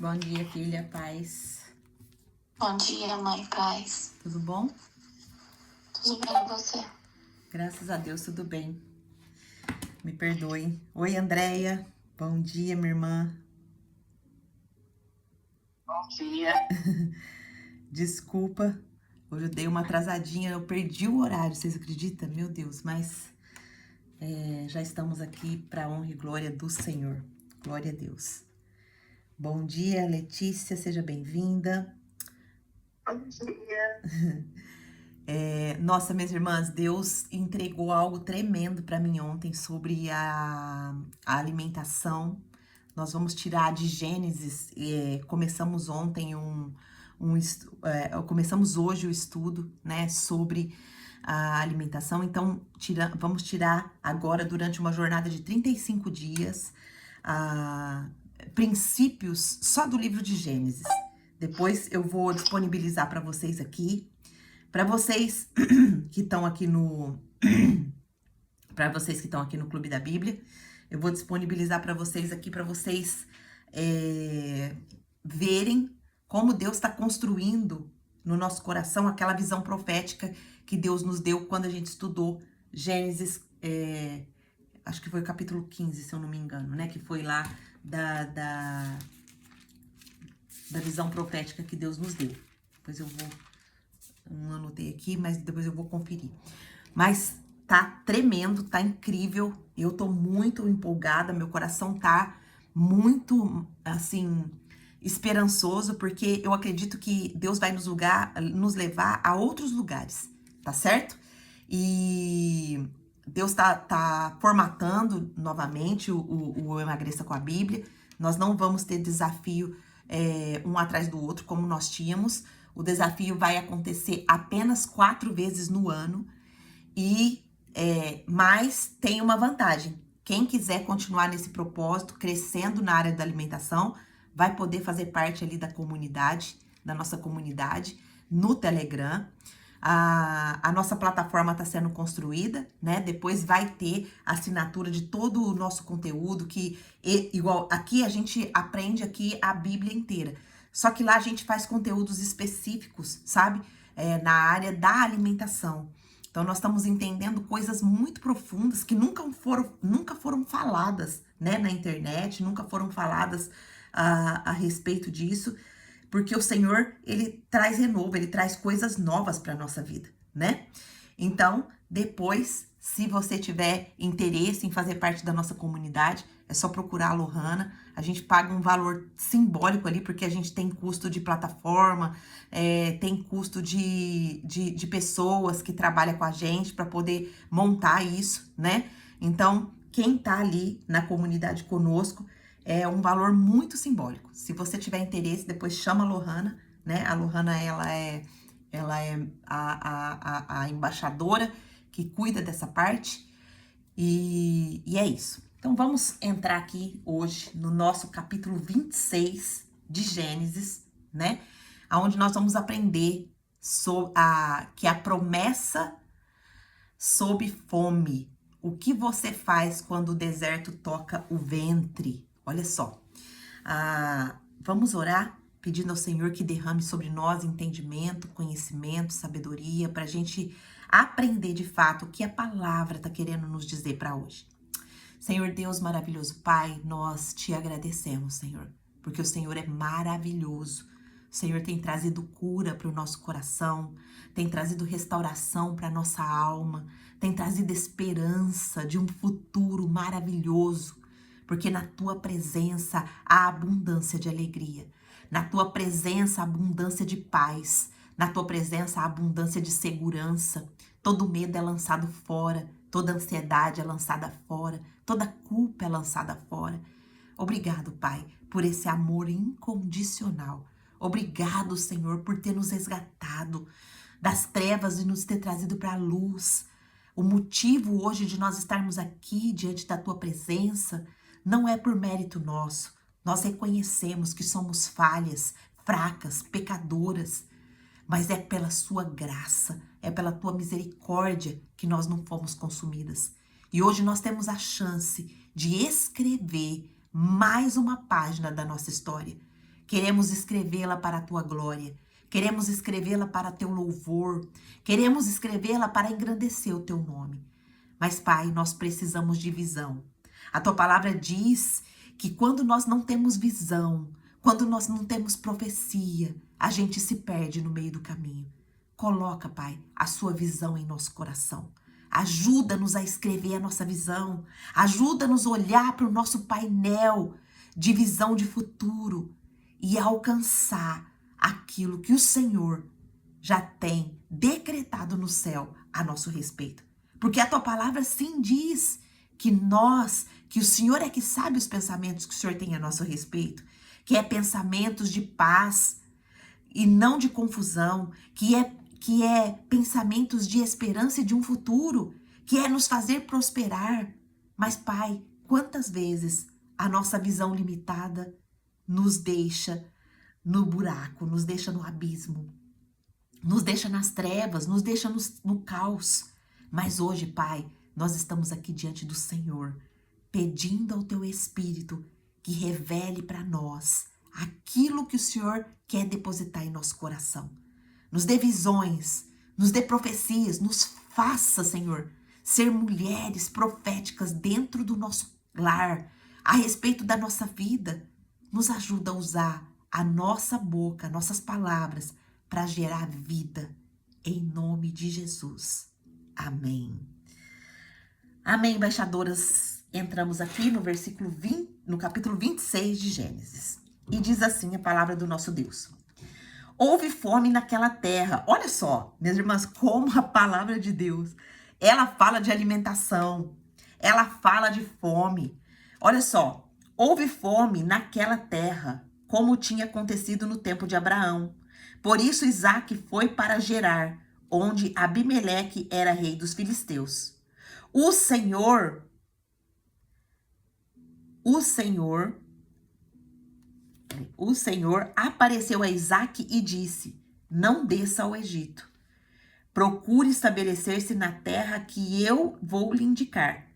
Bom dia, filha, paz. Bom dia, mãe, paz. Tudo bom? Tudo bem, e você? Graças a Deus, tudo bem. Me perdoe. Oi, Andréia. Bom dia, minha irmã. Bom dia. Desculpa, hoje eu dei uma atrasadinha, eu perdi o horário, vocês acreditam? Meu Deus, mas já estamos aqui para a honra e glória do Senhor. Glória a Deus. Bom dia, Letícia, seja bem-vinda. Bom dia. Nossa, minhas irmãs, Deus entregou algo tremendo para mim ontem sobre a alimentação. Nós vamos tirar de Gênesis, começamos ontem começamos hoje o estudo, né, sobre a alimentação. Então, vamos tirar agora, durante uma jornada de 35 dias, princípios só do livro de Gênesis. Depois eu vou disponibilizar para vocês aqui. Para vocês que estão aqui no Clube da Bíblia, eu vou disponibilizar para vocês aqui para vocês verem como Deus está construindo no nosso coração aquela visão profética que Deus nos deu quando a gente estudou Gênesis, acho que foi o capítulo 15, se eu não me engano, né? Que foi lá da visão profética que Deus nos deu. Depois eu vou... Não anotei aqui, mas depois eu vou conferir. Mas tá tremendo, tá incrível. Eu tô muito empolgada, meu coração tá muito, assim, esperançoso, porque eu acredito que Deus vai nos levar a outros lugares, tá certo? E Deus tá formatando novamente o Emagreça com a Bíblia. Nós não vamos ter desafio um atrás do outro, como nós tínhamos. O desafio vai acontecer apenas 4 vezes no ano, mas tem uma vantagem. Quem quiser continuar nesse propósito, crescendo na área da alimentação, vai poder fazer parte ali da comunidade, da nossa comunidade, no Telegram. A nossa plataforma está sendo construída, né? Depois vai ter assinatura de todo o nosso conteúdo, igual aqui a gente aprende aqui a Bíblia inteira. Só que lá a gente faz conteúdos específicos, sabe? Na área da alimentação. Então, nós estamos entendendo coisas muito profundas que nunca foram faladas, né, na internet, nunca foram faladas a respeito disso, porque o Senhor, ele traz renovo, ele traz coisas novas para a nossa vida, né? Então, depois, se você tiver interesse em fazer parte da nossa comunidade, é só procurar a Lohana. A gente paga um valor simbólico ali, porque a gente tem custo de plataforma, tem custo de pessoas que trabalham com a gente para poder montar isso, né? Então, quem tá ali na comunidade conosco é um valor muito simbólico. Se você tiver interesse, depois chama a Lohana, né? A Lohana, ela é a embaixadora que cuida dessa parte. E é isso. Então, vamos entrar aqui hoje no nosso capítulo 26 de Gênesis, né? Onde nós vamos aprender que a promessa sob fome. O que você faz quando o deserto toca o ventre? Olha só. Vamos orar pedindo ao Senhor que derrame sobre nós entendimento, conhecimento, sabedoria, para a gente aprender de fato o que a palavra está querendo nos dizer para hoje. Senhor Deus maravilhoso, Pai, nós te agradecemos, Senhor, porque o Senhor é maravilhoso. O Senhor tem trazido cura para o nosso coração, tem trazido restauração para a nossa alma, tem trazido esperança de um futuro maravilhoso, porque na tua presença há abundância de alegria, na tua presença há abundância de paz, na tua presença há abundância de segurança. Todo medo é lançado fora, toda ansiedade é lançada fora, toda culpa é lançada fora. Obrigado, Pai, por esse amor incondicional. Obrigado, Senhor, por ter nos resgatado das trevas e nos ter trazido para a luz. O motivo hoje de nós estarmos aqui diante da tua presença não é por mérito nosso. Nós reconhecemos que somos falhas, fracas, pecadoras, mas é pela sua graça, é pela tua misericórdia que nós não fomos consumidas. E hoje nós temos a chance de escrever mais uma página da nossa história. Queremos escrevê-la para a tua glória. Queremos escrevê-la para teu louvor. Queremos escrevê-la para engrandecer o teu nome. Mas, Pai, nós precisamos de visão. A tua palavra diz que quando nós não temos visão, quando nós não temos profecia, a gente se perde no meio do caminho. Coloca, Pai, a sua visão em nosso coração. Ajuda-nos a escrever a nossa visão. Ajuda-nos a olhar para o nosso painel de visão de futuro e alcançar aquilo que o Senhor já tem decretado no céu a nosso respeito. Porque a tua palavra sim diz que o Senhor é que sabe os pensamentos que o Senhor tem a nosso respeito, que é pensamentos de paz e não de confusão, que é pensamentos de esperança e de um futuro, que é nos fazer prosperar. Mas, Pai, quantas vezes a nossa visão limitada nos deixa no buraco, nos deixa no abismo, nos deixa nas trevas, nos deixa no caos. Mas hoje, Pai, nós estamos aqui diante do Senhor, pedindo ao Teu Espírito que revele para nós aquilo que o Senhor quer depositar em nosso coração. Nos dê visões, nos dê profecias, nos faça, Senhor, ser mulheres proféticas dentro do nosso lar, a respeito da nossa vida. Nos ajuda a usar a nossa boca, nossas palavras, para gerar vida, em nome de Jesus. Amém. Amém, embaixadoras. Entramos aqui no capítulo 26 de Gênesis. E diz assim a palavra do nosso Deus. Houve fome naquela terra. Olha só, minhas irmãs, como a palavra de Deus, ela fala de alimentação, ela fala de fome. Olha só, houve fome naquela terra, como tinha acontecido no tempo de Abraão. Por isso Isaque foi para Gerar, onde Abimeleque era rei dos filisteus. O Senhor apareceu a Isaque e disse: não desça ao Egito. Procure estabelecer-se na terra que eu vou lhe indicar.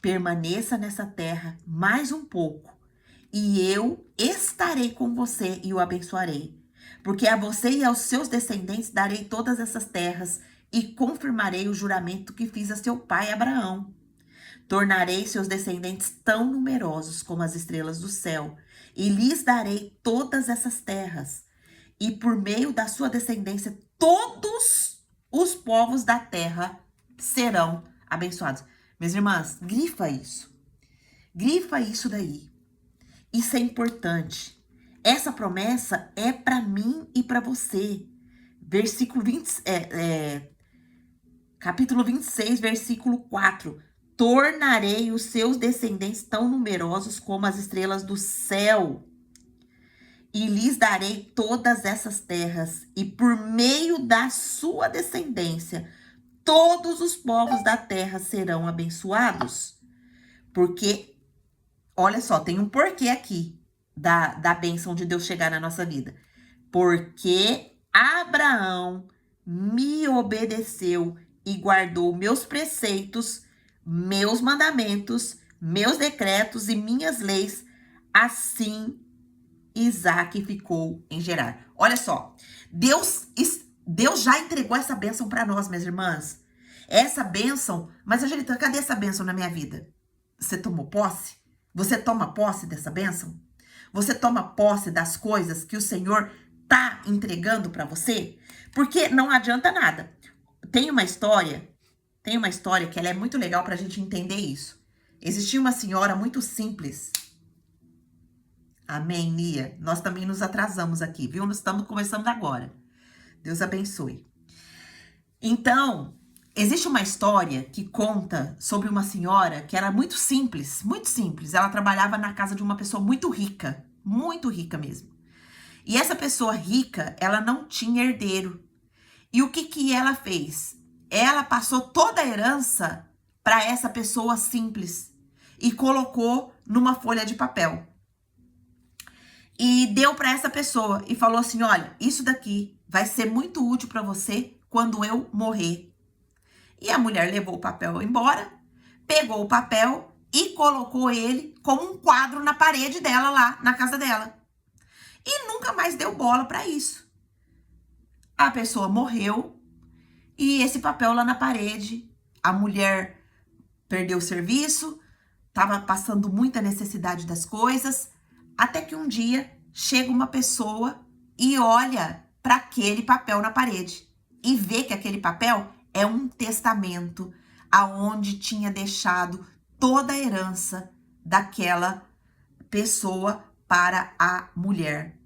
Permaneça nessa terra mais um pouco, e eu estarei com você e o abençoarei. Porque a você e aos seus descendentes darei todas essas terras e confirmarei o juramento que fiz a seu pai Abraão. Tornarei seus descendentes tão numerosos como as estrelas do céu, e lhes darei todas essas terras. E por meio da sua descendência, todos os povos da terra serão abençoados. Minhas irmãs, grifa isso. Grifa isso daí. Isso é importante. Essa promessa é para mim e para você. Capítulo 26, versículo 4. Tornarei os seus descendentes tão numerosos como as estrelas do céu, e lhes darei todas essas terras, e por meio da sua descendência, todos os povos da terra serão abençoados. Porque, olha só, tem um porquê aqui da bênção de Deus chegar na nossa vida. Porque Abraão me obedeceu e guardou meus preceitos, meus mandamentos, meus decretos e minhas leis. Assim Isaque ficou em Gerar. Olha só, Deus já entregou essa bênção para nós, minhas irmãs. Essa bênção, mas Angelita, cadê essa bênção na minha vida? Você tomou posse? Você toma posse dessa bênção? Você toma posse das coisas que o Senhor tá entregando para você? Porque não adianta nada. Tem uma história que ela é muito legal pra gente entender isso. Existia uma senhora muito simples. Amém, Nia? Nós também nos atrasamos aqui, viu? Nós estamos começando agora. Deus abençoe. Então, existe uma história que conta sobre uma senhora que era muito simples, muito simples. Ela trabalhava na casa de uma pessoa muito rica mesmo. E essa pessoa rica, ela não tinha herdeiro. E o que ela fez? Ela passou toda a herança para essa pessoa simples e colocou numa folha de papel. E deu para essa pessoa e falou assim: olha, isso daqui vai ser muito útil para você quando eu morrer. E a mulher levou o papel embora, pegou o papel e colocou ele como um quadro na parede dela lá, na casa dela. e nunca mais deu bola para isso. A pessoa morreu e esse papel lá na parede, a mulher perdeu o serviço, estava passando muita necessidade das coisas, até que um dia chega uma pessoa e olha para aquele papel na parede e vê que aquele papel é um testamento aonde tinha deixado toda a herança daquela pessoa para a mulher.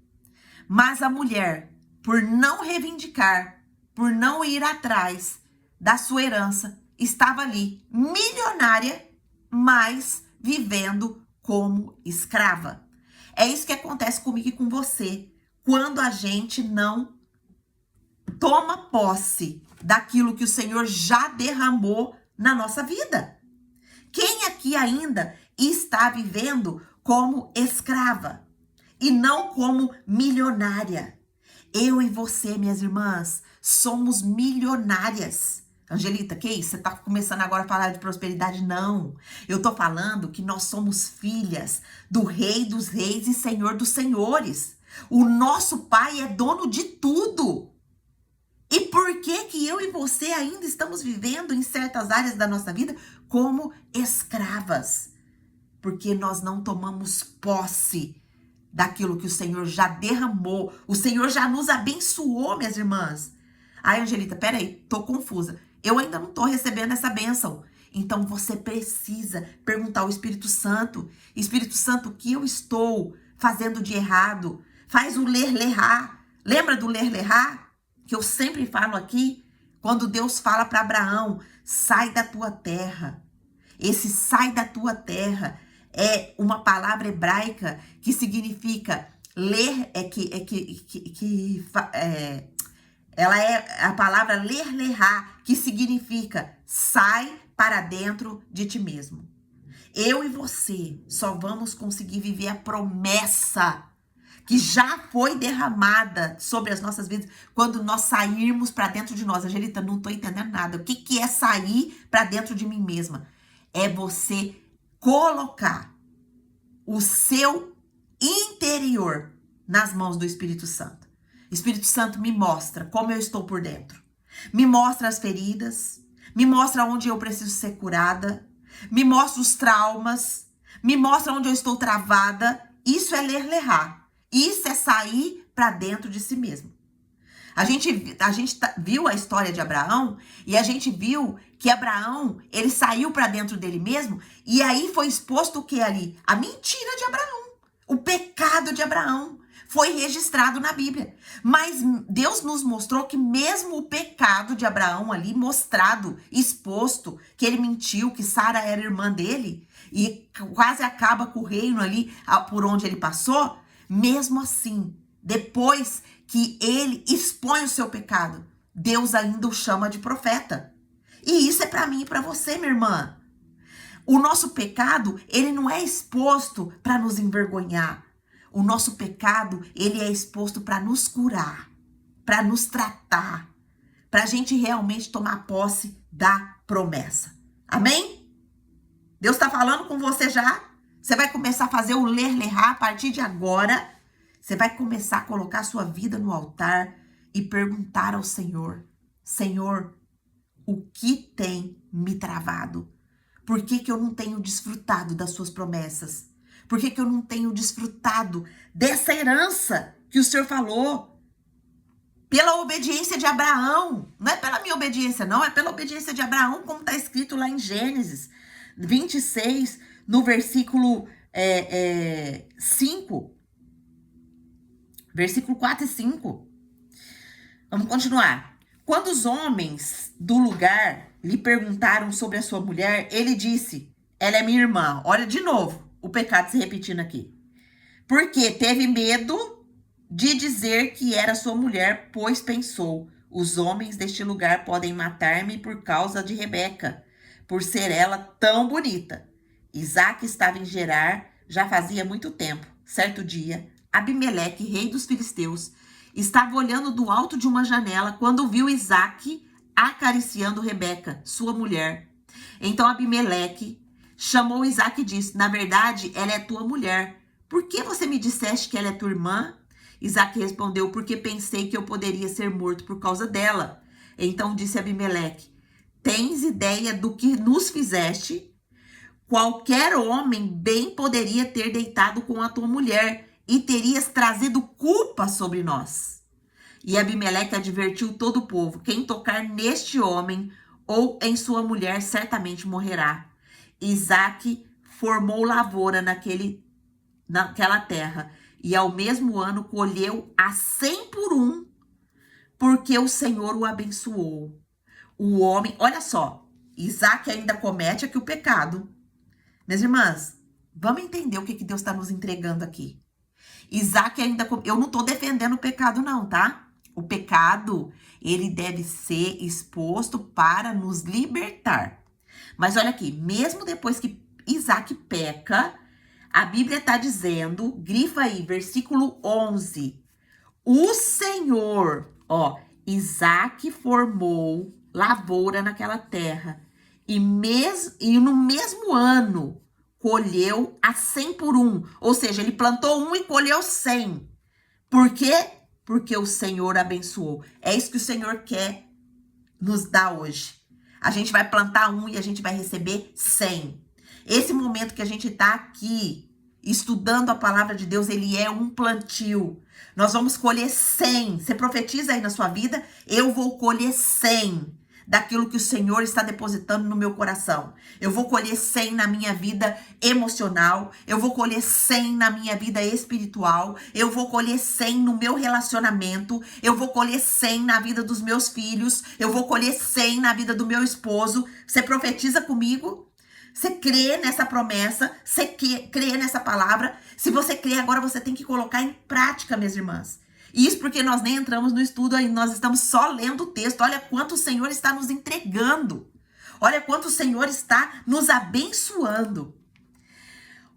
Mas a mulher, por não reivindicar, por não ir atrás da sua herança, estava ali milionária, mas vivendo como escrava. É isso que acontece comigo e com você, quando a gente não toma posse daquilo que o Senhor já derramou na nossa vida. Quem aqui ainda está vivendo como escrava e não como milionária? Eu e você, minhas irmãs, somos milionárias. Angelita, que isso? Você tá começando agora a falar de prosperidade? Não. Eu tô falando que nós somos filhas do Rei dos Reis e Senhor dos Senhores. O nosso Pai é dono de tudo. E por que eu e você ainda estamos vivendo em certas áreas da nossa vida como escravas? Porque nós não tomamos posse daquilo que o Senhor já derramou. O Senhor já nos abençoou, minhas irmãs. Ai, Angelita, peraí, tô confusa. Eu ainda não tô recebendo essa bênção. Então você precisa perguntar ao Espírito Santo. Espírito Santo, o que eu estou fazendo de errado? Faz o ler-lerá. Lembra do ler-lerá? Que eu sempre falo aqui, quando Deus fala para Abraão, sai da tua terra. Esse sai da tua terra é uma palavra hebraica que significa ler, ela é a palavra ler-lerá, que significa sai para dentro de ti mesmo. Eu e você só vamos conseguir viver a promessa que já foi derramada sobre as nossas vidas quando nós sairmos para dentro de nós. Angelita, não tô entendendo nada. O que é sair para dentro de mim mesma? É você colocar o seu interior nas mãos do Espírito Santo. Espírito Santo, me mostra como eu estou por dentro. Me mostra as feridas, me mostra onde eu preciso ser curada, me mostra os traumas, me mostra onde eu estou travada. Isso é ler-lerá. Isso é sair para dentro de si mesmo. A gente viu a história de Abraão e a gente viu que Abraão, ele saiu para dentro dele mesmo e aí foi exposto o que ali? A mentira de Abraão. O pecado de Abraão foi registrado na Bíblia. Mas Deus nos mostrou que mesmo o pecado de Abraão ali mostrado, exposto, que ele mentiu, que Sara era irmã dele e quase acaba com o reino ali por onde ele passou, mesmo assim, depois que ele expõe o seu pecado, Deus ainda o chama de profeta. E isso é para mim e para você, minha irmã. O nosso pecado, ele não é exposto para nos envergonhar. O nosso pecado, ele é exposto para nos curar, para nos tratar, para a gente realmente tomar posse da promessa. Amém? Deus está falando com você já? Você vai começar a fazer o ler-lerá a partir de agora. Você vai começar a colocar a sua vida no altar e perguntar ao Senhor: Senhor, o que tem me travado? Por que eu não tenho desfrutado das suas promessas? Por que eu não tenho desfrutado dessa herança que o Senhor falou? Pela obediência de Abraão. Não é pela minha obediência, não. É pela obediência de Abraão, como está escrito lá em Gênesis 26, no versículo 5. Versículo 4 e 5. Vamos continuar. Quando os homens do lugar lhe perguntaram sobre a sua mulher, ele disse: ela é minha irmã. Olha de novo o pecado se repetindo aqui. Porque teve medo de dizer que era sua mulher, pois pensou: os homens deste lugar podem matar-me por causa de Rebeca, por ser ela tão bonita. Isaque estava em Gerar já fazia muito tempo. Certo dia, Abimeleque, rei dos filisteus, estava olhando do alto de uma janela quando viu Isaque acariciando Rebeca, sua mulher. Então Abimeleque chamou Isaque e disse: na verdade, ela é tua mulher. Por que você me disseste que ela é tua irmã? Isaque respondeu: porque pensei que eu poderia ser morto por causa dela. Então disse Abimeleque: tens ideia do que nos fizeste? Qualquer homem bem poderia ter deitado com a tua mulher e terias trazido culpa sobre nós. E Abimeleque advertiu todo o povo: quem tocar neste homem ou em sua mulher certamente morrerá. Isaque formou lavoura naquela terra e ao mesmo ano colheu a 100 por um, porque o Senhor o abençoou. O homem, olha só, Isaque ainda comete aqui o pecado. Minhas irmãs, vamos entender o que Deus está nos entregando aqui. Isaque ainda, eu não estou defendendo o pecado não, tá? O pecado, ele deve ser exposto para nos libertar. Mas olha aqui, mesmo depois que Isaque peca, a Bíblia está dizendo, grifa aí, versículo 11. O Senhor, Isaque formou lavoura naquela terra e no mesmo ano colheu a 100 por um. Ou seja, ele plantou um e colheu 100. Por quê? Porque o Senhor abençoou. É isso que o Senhor quer nos dar hoje. A gente vai plantar um e a gente vai receber 100. Esse momento que a gente está aqui estudando a palavra de Deus, ele é um plantio. Nós vamos colher 100. Você profetiza aí na sua vida: eu vou colher 100 daquilo que o Senhor está depositando no meu coração. Eu vou colher 100 na minha vida emocional, eu vou colher 100 na minha vida espiritual, eu vou colher 100 no meu relacionamento, eu vou colher 100 na vida dos meus filhos, eu vou colher 100 na vida do meu esposo. Você profetiza comigo? Você crê nessa promessa? Você crê nessa palavra? Se você crê, agora você tem que colocar em prática, minhas irmãs. Isso porque nós nem entramos no estudo aí, nós estamos só lendo o texto. Olha quanto o Senhor está nos entregando. Olha quanto o Senhor está nos abençoando.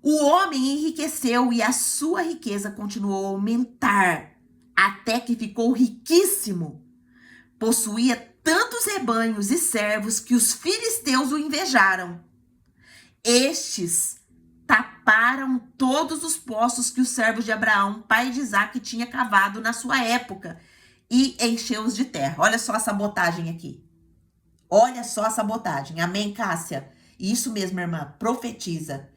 O homem enriqueceu e a sua riqueza continuou a aumentar, até que ficou riquíssimo. Possuía tantos rebanhos e servos que os filisteus o invejaram. Estes taparam todos os poços que os servos de Abraão, pai de Isaque, tinha cavado na sua época e encheu-os de terra. Olha só a sabotagem aqui. Olha só a sabotagem. Amém, Cássia? Isso mesmo, minha irmã. Profetiza.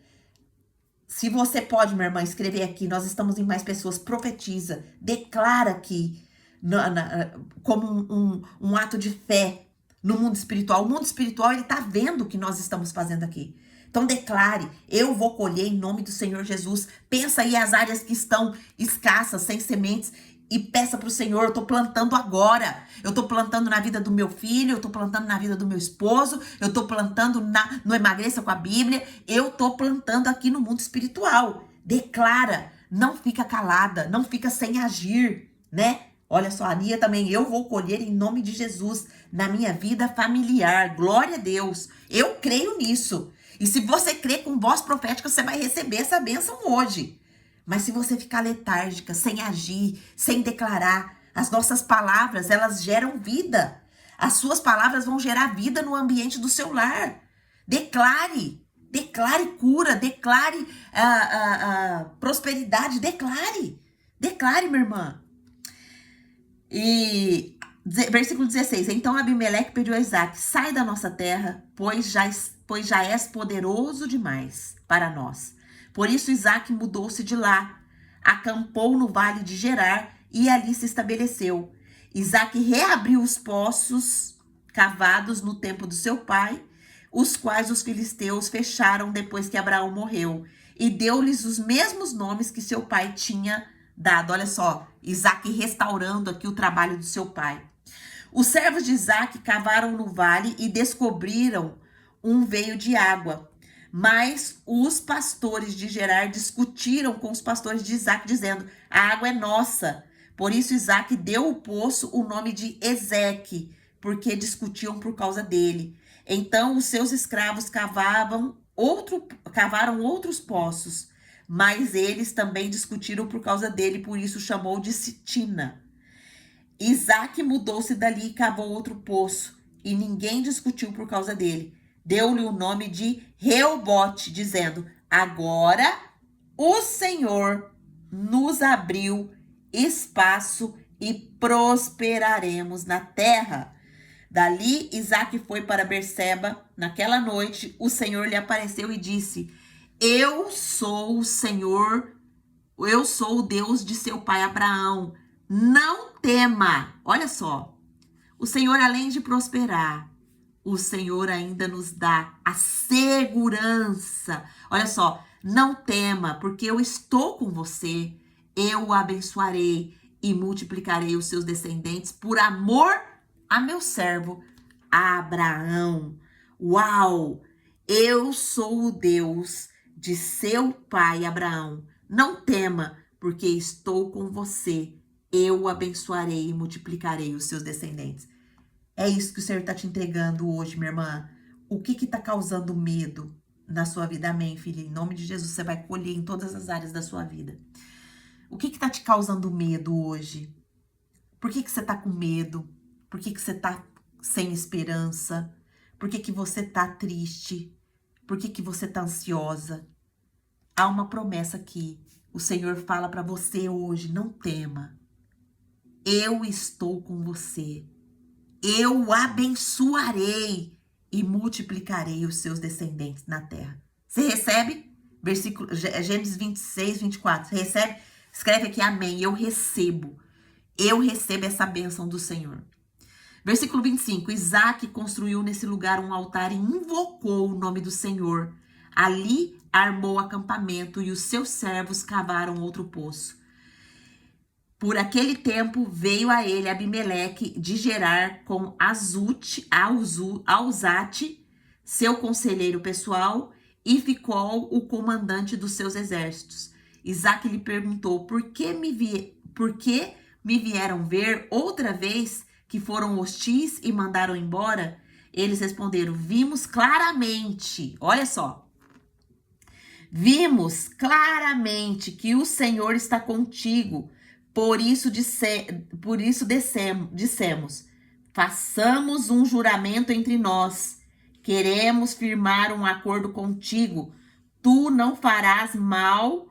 Se você pode, minha irmã, escrever aqui. Nós estamos em mais pessoas. Profetiza. Declara aqui como um ato de fé no mundo espiritual. O mundo espiritual, ele tá vendo o que nós estamos fazendo aqui. Então declare: eu vou colher em nome do Senhor Jesus. Pensa aí as áreas que estão escassas, sem sementes, e peça para o Senhor: eu estou plantando agora. Eu estou plantando na vida do meu filho, eu estou plantando na vida do meu esposo, eu estou plantando no Emagreça com a Bíblia, eu estou plantando aqui no mundo espiritual. Declara, não fica calada, não fica sem agir, né? Olha só, a Nia também: eu vou colher em nome de Jesus na minha vida familiar. Glória a Deus. Eu creio nisso. E se você crê com voz profética, você vai receber essa bênção hoje. Mas se você ficar letárgica, sem agir, sem declarar, as nossas palavras, elas geram vida. As suas palavras vão gerar vida no ambiente do seu lar. Declare cura, declare prosperidade, declare, minha irmã. E versículo 16, então Abimeleque pediu a Isaque: sai da nossa terra, pois já és poderoso demais para nós. Por isso Isaque mudou-se de lá, acampou no vale de Gerar e ali se estabeleceu. Isaque reabriu os poços cavados no tempo do seu pai, os quais os filisteus fecharam depois que Abraão morreu, e deu-lhes os mesmos nomes que seu pai tinha dado. Olha só, Isaque restaurando aqui o trabalho do seu pai. Os servos de Isaque cavaram no vale e descobriram um veio de água. Mas os pastores de Gerar discutiram com os pastores de Isaque, dizendo: a água é nossa. Por isso Isaque deu ao poço o nome de Ezeque, porque discutiam por causa dele. Então os seus escravos cavaram outros poços, mas eles também discutiram por causa dele, por isso chamou de Sitina. Isaque mudou-se dali e cavou outro poço, e ninguém discutiu por causa dele. Deu-lhe o nome de Reobote, dizendo: agora o Senhor nos abriu espaço e prosperaremos na terra. Dali, Isaque foi para Berseba. Naquela noite, o Senhor lhe apareceu e disse: Eu sou o Senhor, eu sou o Deus de seu pai Abraão. Não tema. Olha só. O Senhor, além de prosperar, o Senhor ainda nos dá a segurança. Olha só, não tema, porque eu estou com você. Eu o abençoarei e multiplicarei os seus descendentes por amor a meu servo Abraão. Uau! Eu sou o Deus de seu pai Abraão. Não tema, porque estou com você. Eu o abençoarei e multiplicarei os seus descendentes. É isso que o Senhor está te entregando hoje, minha irmã. O que está causando medo na sua vida? Amém, filha? Em nome de Jesus, você vai colher em todas as áreas da sua vida. O que está te causando medo hoje? Por que você está com medo? Por que você está sem esperança? Por que você está triste? Por que você está ansiosa? Há uma promessa aqui. O Senhor fala para você hoje: não tema. Eu estou com você. Eu o abençoarei e multiplicarei os seus descendentes na terra. Você recebe? Versículo, Gênesis 26, 24. Você recebe? Escreve aqui, amém. Eu recebo. Eu recebo essa bênção do Senhor. Versículo 25. Isaque construiu nesse lugar um altar e invocou o nome do Senhor. Ali armou acampamento e os seus servos cavaram outro poço. Por aquele tempo veio a ele Abimeleque de Gerar com Auzate, seu conselheiro pessoal, e ficou o comandante dos seus exércitos. Isaque lhe perguntou: por que me vieram ver outra vez que foram hostis e mandaram embora? Eles responderam: vimos claramente, olha só, vimos claramente que o Senhor está contigo. Por isso dissemos, façamos um juramento entre nós. Queremos firmar um acordo contigo. Tu não farás mal,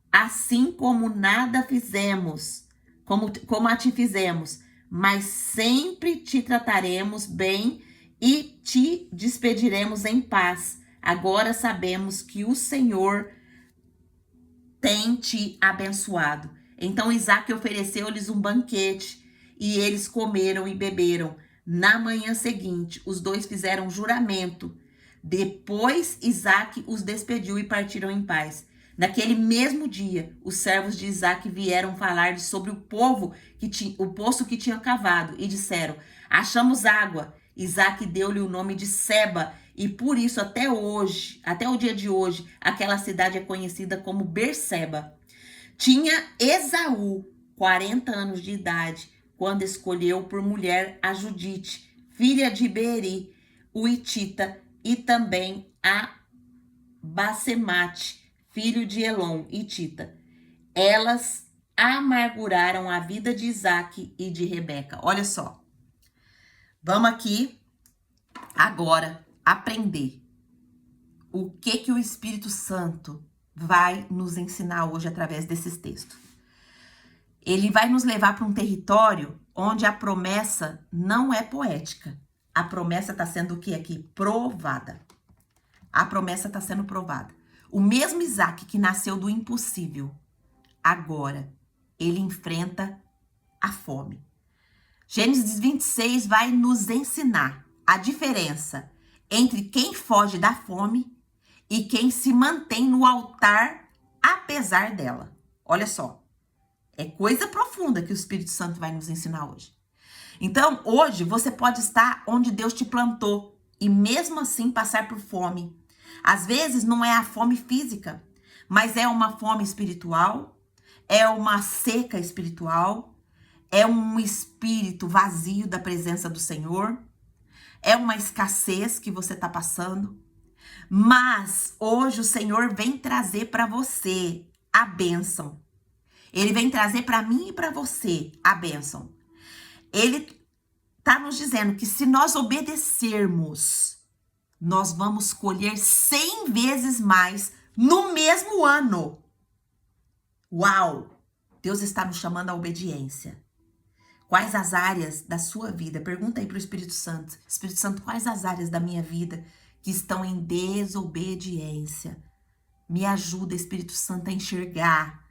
assim como nada fizemos, como a ti fizemos, mas sempre te trataremos bem e te despediremos em paz. Agora sabemos que o Senhor tem te abençoado. Então Isaque ofereceu-lhes um banquete e eles comeram e beberam. Na manhã seguinte, os dois fizeram juramento. Depois Isaque os despediu e partiram em paz. Naquele mesmo dia, os servos de Isaque vieram falar sobre o poço que tinha cavado e disseram: achamos água. Isaque deu-lhe o nome de Seba e por isso até o dia de hoje, aquela cidade é conhecida como Berseba. Tinha Esaú 40 anos de idade quando escolheu por mulher a Judite, filha de Beeri, o Hitita, e também a Basemate, filho de Elon, Hitita. Elas amarguraram a vida de Isaque e de Rebeca. Olha só. Vamos aqui agora aprender o que o Espírito Santo vai nos ensinar hoje através desses textos. Ele vai nos levar para um território onde a promessa não é poética. A promessa está sendo o que aqui? Provada. A promessa está sendo provada. O mesmo Isaque que nasceu do impossível, agora ele enfrenta a fome. Gênesis 26 vai nos ensinar a diferença entre quem foge da fome e quem se mantém no altar apesar dela. Olha só, é coisa profunda que o Espírito Santo vai nos ensinar hoje. Então, hoje você pode estar onde Deus te plantou e mesmo assim passar por fome. Às vezes não é a fome física, mas é uma fome espiritual, é uma seca espiritual, é um espírito vazio da presença do Senhor, é uma escassez que você está passando. Mas hoje o Senhor vem trazer para você a bênção. Ele vem trazer para mim e para você a bênção. Ele está nos dizendo que se nós obedecermos, nós vamos colher 100 vezes mais no mesmo ano. Uau! Deus está nos chamando à obediência. Quais as áreas da sua vida? Pergunta aí para o Espírito Santo. Espírito Santo, quais as áreas da minha vida que estão em desobediência? Me ajuda, Espírito Santo, a enxergar.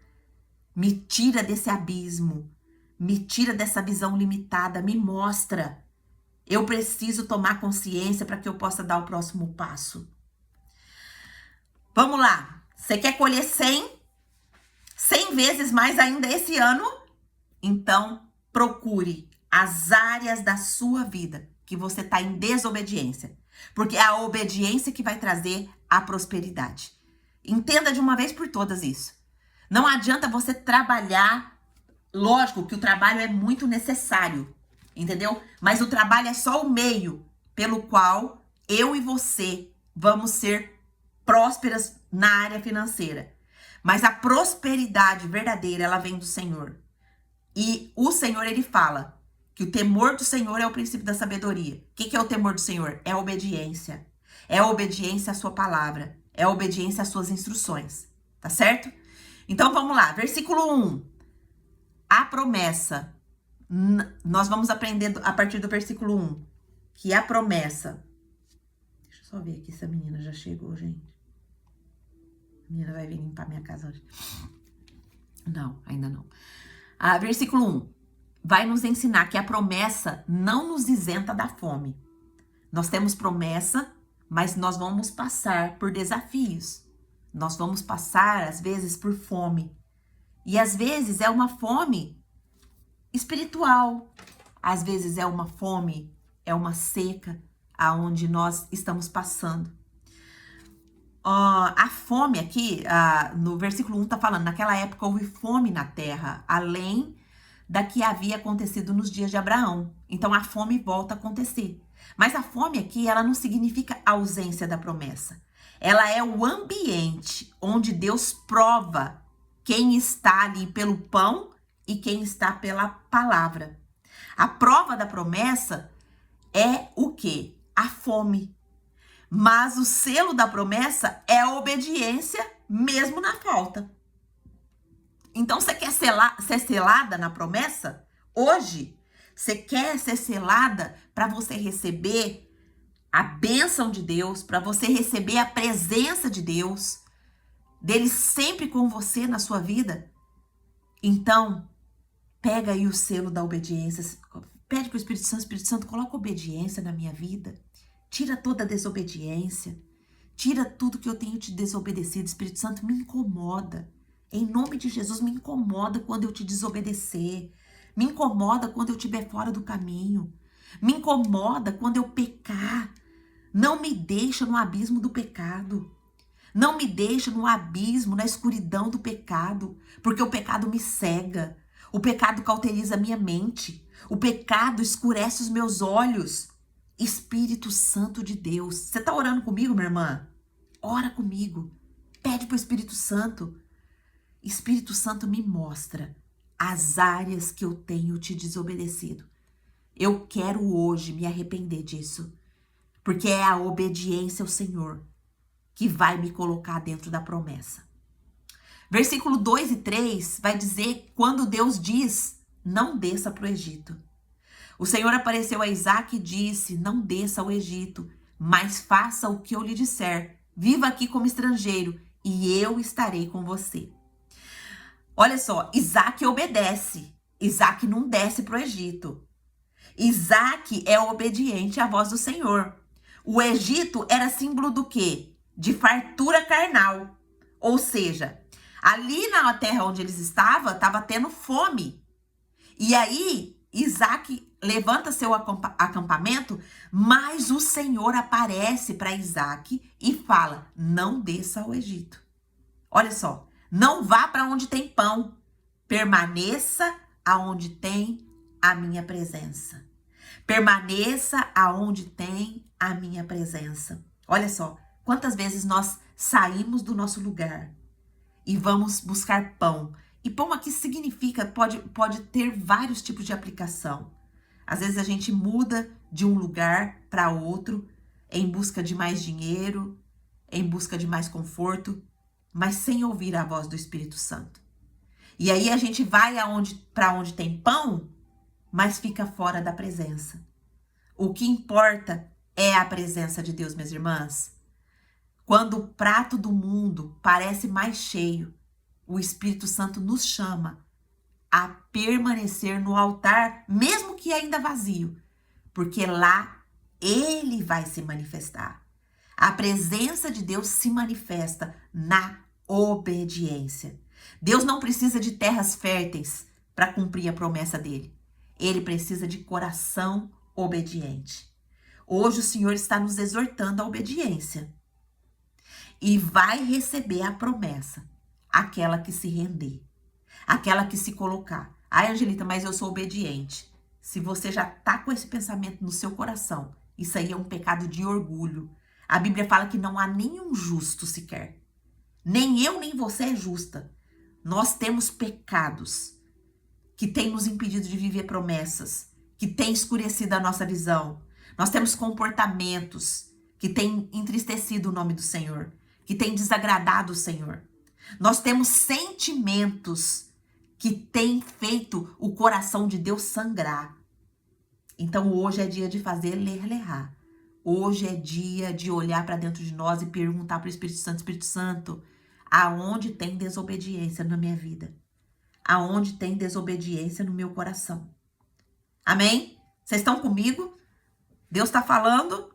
Me tira desse abismo. Me tira dessa visão limitada. Me mostra. Eu preciso tomar consciência para que eu possa dar o próximo passo. Vamos lá. Você quer colher 100 vezes mais ainda esse ano? Então, procure as áreas da sua vida que você está em desobediência. Porque é a obediência que vai trazer a prosperidade. Entenda de uma vez por todas isso. Não adianta você trabalhar. Lógico que o trabalho é muito necessário, entendeu? Mas o trabalho é só o meio pelo qual eu e você vamos ser prósperas na área financeira. Mas a prosperidade verdadeira, ela vem do Senhor. E o Senhor, ele fala que o temor do Senhor é o princípio da sabedoria. O que é o temor do Senhor? É a obediência. É a obediência à sua palavra. É a obediência às suas instruções. Tá certo? Então, vamos lá. Versículo 1. A promessa. Nós vamos aprender a partir do versículo 1. Que a promessa... Deixa eu só ver aqui se a menina já chegou, gente. A menina vai vir limpar minha casa hoje. Não, ainda não. Versículo 1. Vai nos ensinar que a promessa não nos isenta da fome. Nós temos promessa, mas nós vamos passar por desafios. Nós vamos passar, às vezes, por fome. E, às vezes, é uma fome espiritual. Às vezes, é uma fome, é uma seca, aonde nós estamos passando. A fome aqui, no versículo 1 tá falando, naquela época houve fome na terra, além da que havia acontecido nos dias de Abraão. Então, a fome volta a acontecer. Mas a fome aqui, ela não significa ausência da promessa. Ela é o ambiente onde Deus prova quem está ali pelo pão e quem está pela palavra. A prova da promessa é o quê? A fome. Mas o selo da promessa é a obediência, mesmo na falta. Então, você quer ser selada na promessa? Hoje, você quer ser selada para você receber a bênção de Deus, para você receber a presença de Deus, dele sempre com você na sua vida? Então, pega aí o selo da obediência. Pede para o Espírito Santo, coloca obediência na minha vida. Tira toda a desobediência. Tira tudo que eu tenho te desobedecido. Espírito Santo, me incomoda. Em nome de Jesus, me incomoda quando eu te desobedecer. Me incomoda quando eu estiver fora do caminho. Me incomoda quando eu pecar. Não me deixa no abismo do pecado. Não me deixa no abismo, na escuridão do pecado. Porque o pecado me cega. O pecado cauteriza a minha mente. O pecado escurece os meus olhos. Espírito Santo de Deus. Você tá orando comigo, minha irmã? Ora comigo. Pede pro Espírito Santo. Espírito Santo, me mostra as áreas que eu tenho te desobedecido. Eu quero hoje me arrepender disso. Porque é a obediência ao Senhor que vai me colocar dentro da promessa. Versículo 2 e 3 vai dizer quando Deus diz, não desça para o Egito. O Senhor apareceu a Isaac e disse, não desça ao Egito, mas faça o que eu lhe disser. Viva aqui como estrangeiro e eu estarei com você. Olha só, Isaac obedece. Isaac não desce para o Egito. Isaac é obediente à voz do Senhor. O Egito era símbolo do quê? De fartura carnal. Ou seja, ali na terra onde eles estavam, estava tendo fome. E aí, Isaac levanta seu acampamento, mas o Senhor aparece para Isaac e fala, não desça ao Egito. Olha só, não vá para onde tem pão, permaneça aonde tem a minha presença. Permaneça aonde tem a minha presença. Olha só, quantas vezes nós saímos do nosso lugar e vamos buscar pão. E pão aqui significa, pode ter vários tipos de aplicação. Às vezes a gente muda de um lugar para outro em busca de mais dinheiro, em busca de mais conforto, mas sem ouvir a voz do Espírito Santo. E aí a gente vai para onde tem pão, mas fica fora da presença. O que importa é a presença de Deus, minhas irmãs. Quando o prato do mundo parece mais cheio, o Espírito Santo nos chama a permanecer no altar, mesmo que ainda vazio, porque lá ele vai se manifestar. A presença de Deus se manifesta na obediência. Deus não precisa de terras férteis para cumprir a promessa dele. Ele precisa de coração obediente. Hoje o Senhor está nos exortando à obediência e vai receber a promessa, aquela que se render, aquela que se colocar. Ai, Angelita, mas eu sou obediente. Se você já tá com esse pensamento no seu coração, isso aí é um pecado de orgulho. A Bíblia fala que não há nenhum justo sequer. Nem eu, nem você é justa. Nós temos pecados que têm nos impedido de viver promessas, que têm escurecido a nossa visão. Nós temos comportamentos que têm entristecido o nome do Senhor, que têm desagradado o Senhor. Nós temos sentimentos que têm feito o coração de Deus sangrar. Então hoje é dia de fazer lerlerá. Hoje é dia de olhar para dentro de nós e perguntar para o Espírito Santo, aonde tem desobediência na minha vida? Aonde tem desobediência no meu coração? Amém? Vocês estão comigo? Deus está falando?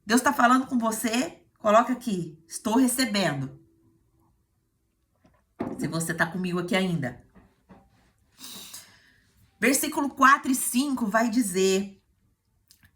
Deus está falando com você? Coloca aqui, estou recebendo. Se você está comigo aqui ainda. Versículo 4 e 5 vai dizer: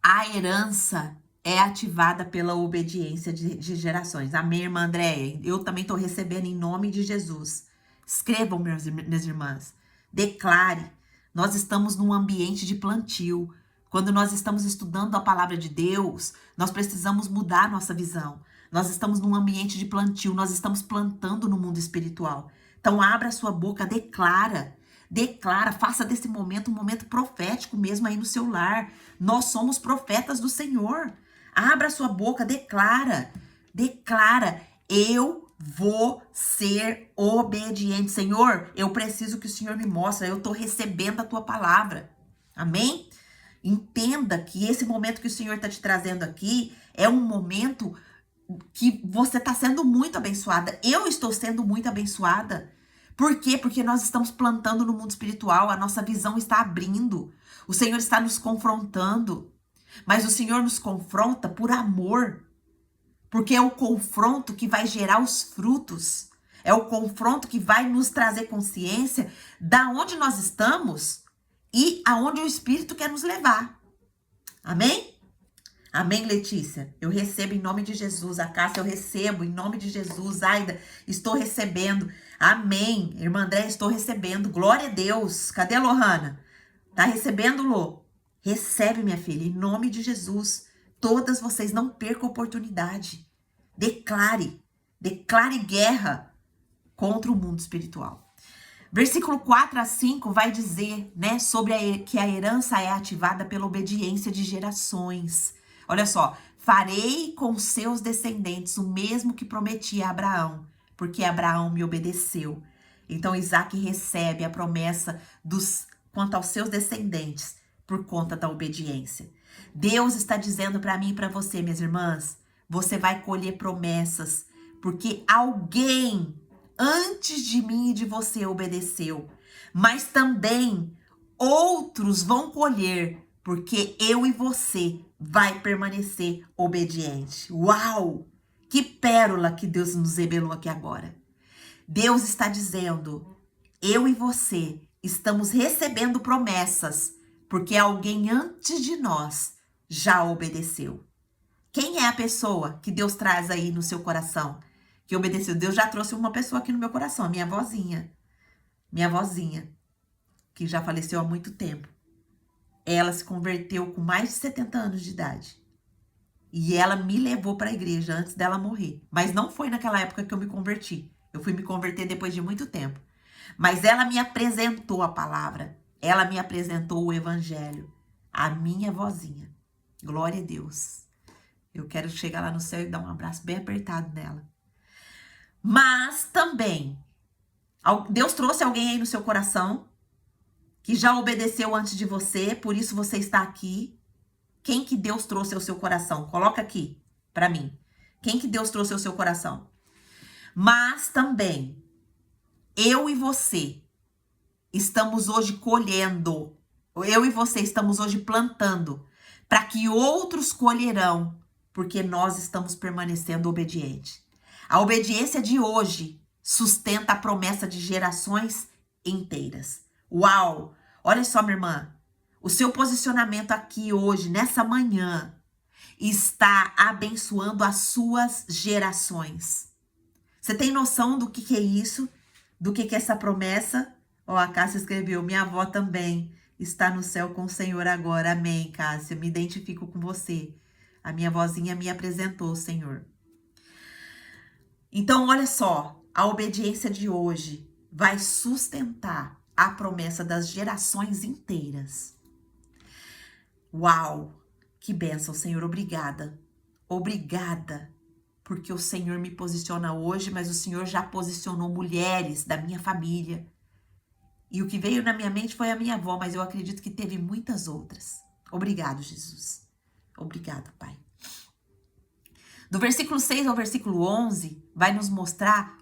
a herança é ativada pela obediência de gerações. Amém, irmã Andréia? Eu também estou recebendo em nome de Jesus. Escrevam, minhas irmãs. Declare. Nós estamos num ambiente de plantio. Quando nós estamos estudando a palavra de Deus, nós precisamos mudar a nossa visão. Nós estamos num ambiente de plantio. Nós estamos plantando no mundo espiritual. Então, abra a sua boca, declara. Declara, faça desse momento um momento profético mesmo aí no seu lar. Nós somos profetas do Senhor. Abra a sua boca, declara. Declara, eu vou ser obediente. Senhor, eu preciso que o Senhor me mostre, eu estou recebendo a tua palavra. Amém? Entenda que esse momento que o Senhor está te trazendo aqui é um momento que você está sendo muito abençoada. Eu estou sendo muito abençoada. Por quê? Porque nós estamos plantando no mundo espiritual, a nossa visão está abrindo. O Senhor está nos confrontando. Mas o Senhor nos confronta por amor. Porque é o confronto que vai gerar os frutos. É o confronto que vai nos trazer consciência da onde nós estamos e aonde o Espírito quer nos levar. Amém? Amém, Letícia? Eu recebo em nome de Jesus. A Cássia, eu recebo em nome de Jesus. Aida, estou recebendo. Amém. Irmã André, estou recebendo. Glória a Deus. Cadê a Lohana? Tá recebendo, Lô? Recebe, minha filha, em nome de Jesus. Todas vocês não percam oportunidade. Declare. Declare guerra contra o mundo espiritual. Versículo 4 a 5 vai dizer, né, sobre que a herança é ativada pela obediência de gerações. Olha só, farei com seus descendentes o mesmo que prometi a Abraão, porque Abraão me obedeceu. Então Isaac recebe a promessa quanto aos seus descendentes por conta da obediência. Deus está dizendo para mim e para você, minhas irmãs, você vai colher promessas, porque alguém antes de mim e de você obedeceu, mas também outros vão colher, porque eu e você vai permanecer obediente. Uau! Que pérola que Deus nos revelou aqui agora. Deus está dizendo, eu e você estamos recebendo promessas, porque alguém antes de nós já obedeceu. Quem é a pessoa que Deus traz aí no seu coração que obedeceu? Deus já trouxe uma pessoa aqui no meu coração, minha avózinha. Minha avózinha, que já faleceu há muito tempo. Ela se converteu com mais de 70 anos de idade. E ela me levou para a igreja antes dela morrer. Mas não foi naquela época que eu me converti. Eu fui me converter depois de muito tempo. Mas ela me apresentou a palavra. Ela me apresentou o evangelho. A minha avózinha. Glória a Deus. Eu quero chegar lá no céu e dar um abraço bem apertado nela. Mas também, Deus trouxe alguém aí no seu coração que já obedeceu antes de você, por isso você está aqui. Quem que Deus trouxe ao seu coração? Coloca aqui para mim. Quem que Deus trouxe ao seu coração? Mas também, eu e você estamos hoje colhendo. Eu e você estamos hoje plantando para que outros colherão, porque nós estamos permanecendo obedientes. A obediência de hoje sustenta a promessa de gerações inteiras. Uau! Olha só, minha irmã. O seu posicionamento aqui hoje, nessa manhã, está abençoando as suas gerações. Você tem noção do que é isso? Do que é essa promessa? Ó, a Cássia escreveu, minha avó também está no céu com o Senhor agora. Amém, Cássia. Me identifico com você. A minha vozinha me apresentou, Senhor. Então, olha só. A obediência de hoje vai sustentar a promessa das gerações inteiras. Uau! Que bênção, Senhor. Obrigada. Obrigada. Porque o Senhor me posiciona hoje, mas o Senhor já posicionou mulheres da minha família. E o que veio na minha mente foi a minha avó, mas eu acredito que teve muitas outras. Obrigado, Jesus. Obrigado, Pai. Do versículo 6 ao versículo 11, vai nos mostrar